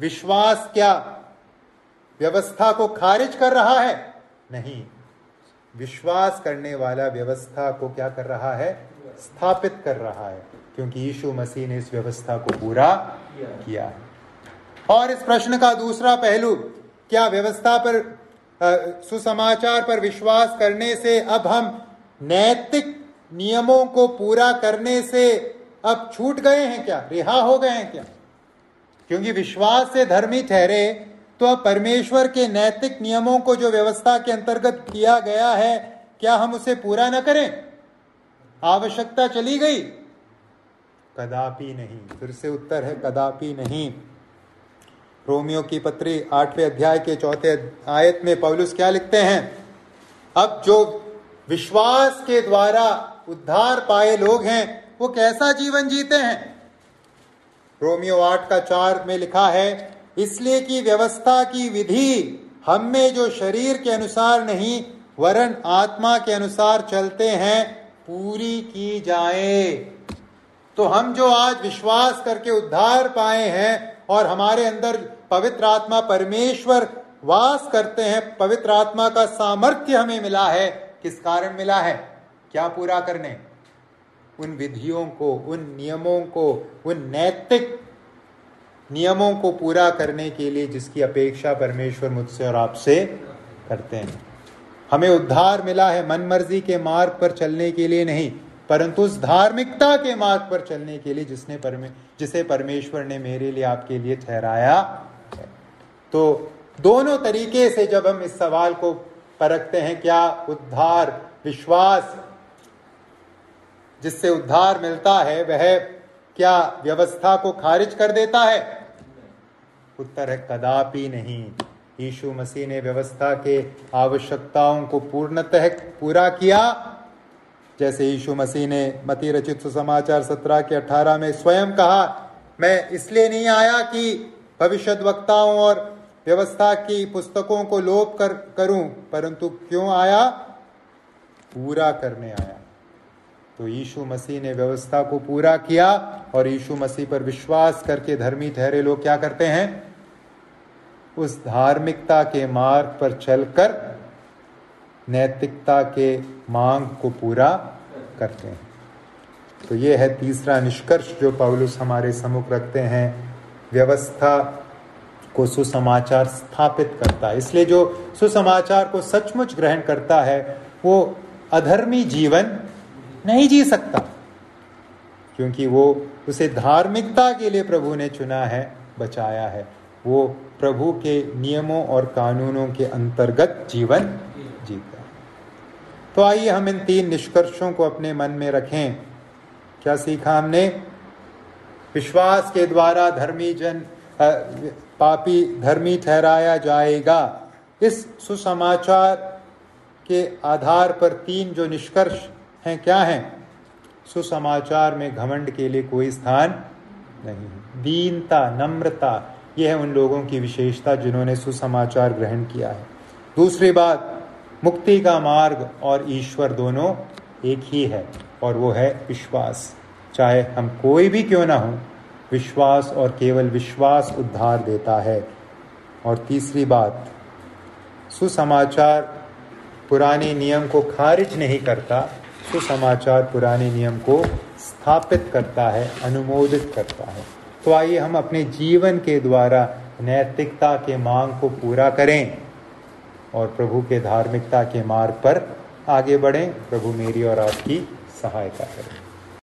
विश्वास क्या व्यवस्था को खारिज कर रहा है? नहीं, विश्वास करने वाला व्यवस्था को क्या कर रहा है? स्थापित कर रहा है, क्योंकि यीशु मसीह ने इस व्यवस्था को पूरा किया है। और इस प्रश्न का दूसरा पहलू, क्या व्यवस्था पर सुसमाचार पर विश्वास करने से अब हम नैतिक नियमों को पूरा करने से अब छूट गए हैं क्या? रिहा हो गए हैं क्या? क्योंकि विश्वास से धर्मी ठहरे तो अब परमेश्वर के नैतिक नियमों को जो व्यवस्था के अंतर्गत किया गया है, क्या हम उसे पूरा न करें? आवश्यकता चली गई? कदापि नहीं। फिर से उत्तर है कदापि नहीं। रोमियो की पत्री 8वें अध्याय के 4 आयत में पौलुस क्या लिखते हैं? अब जो विश्वास के द्वारा उद्धार पाए लोग हैं, वो कैसा जीवन जीते हैं? रोमियो 8:4 में लिखा है, इसलिए कि व्यवस्था की विधि हम में जो शरीर के अनुसार नहीं वरन आत्मा के अनुसार चलते हैं पूरी की जाए। तो हम जो आज विश्वास करके उद्धार पाए हैं और हमारे अंदर पवित्र आत्मा परमेश्वर वास करते हैं, पवित्र आत्मा का सामर्थ्य हमें मिला है, किस कारण मिला है? क्या पूरा करने? उन विधियों को, उन नियमों को, उन नैतिक नियमों को पूरा करने के लिए जिसकी अपेक्षा परमेश्वर मुझसे और आपसे करते हैं। हमें उद्धार मिला है मन मर्जी के मार्ग पर चलने के लिए नहीं, परंतु उस धार्मिकता के मार्ग पर चलने के लिए जिसे परमेश्वर ने मेरे लिए, आपके लिए ठहराया है। तो दोनों तरीके से जब हम इस सवाल को परखते हैं, क्या उद्धार, विश्वास जिससे उद्धार मिलता है, वह क्या व्यवस्था को खारिज कर देता है? उत्तर है कदापि नहीं। यीशु मसीह ने व्यवस्था के आवश्यकताओं को पूर्णतः पूरा किया। जैसे यीशु मसीह ने मत्ती रचित सुसमाचार 17:18 में स्वयं कहा, मैं इसलिए नहीं आया कि भविष्यद्वक्ताओं और व्यवस्था की पुस्तकों को लोप करूं, परंतु क्यों आया? पूरा करने आया। तो यीशु मसीह ने व्यवस्था को पूरा किया और यीशु मसीह पर विश्वास करके धर्मी ठहरे लोग क्या करते हैं? उस धार्मिकता के मार्ग पर चलकर नैतिकता के मांग को पूरा करते हैं। तो ये है तीसरा निष्कर्ष जो पौलुस हमारे सम्मुख रखते हैं। व्यवस्था को सुसमाचार स्थापित करता है। इसलिए जो सुसमाचार को सचमुच ग्रहण करता है वो अधर्मी जीवन नहीं जी सकता, क्योंकि वो उसे धार्मिकता के लिए प्रभु ने चुना है, बचाया है। वो प्रभु के नियमों और कानूनों के अंतर्गत जीवन जीता है। तो आइए हम इन 3 निष्कर्षों को अपने मन में रखें। क्या सीखा हमने? विश्वास के द्वारा पापी धर्मी ठहराया जाएगा। इस सुसमाचार के आधार पर 3 जो निष्कर्ष हैं, क्या हैं? सुसमाचार में घमंड के लिए कोई स्थान नहीं है। दीनता, नम्रता, यह है उन लोगों की विशेषता जिन्होंने सुसमाचार ग्रहण किया है। दूसरी बात, मुक्ति का मार्ग और ईश्वर दोनों एक ही है, और वो है विश्वास। चाहे हम कोई भी क्यों ना हो, विश्वास और केवल विश्वास उद्धार देता है। और तीसरी बात, सुसमाचार पुराने नियम को खारिज नहीं करता, सुसमाचार पुराने नियम को स्थापित करता है, अनुमोदित करता है। तो आइए हम अपने जीवन के द्वारा नैतिकता के मांग को पूरा करें और प्रभु के धार्मिकता के मार्ग पर आगे बढ़ें। प्रभु मेरी और आपकी सहायता करें।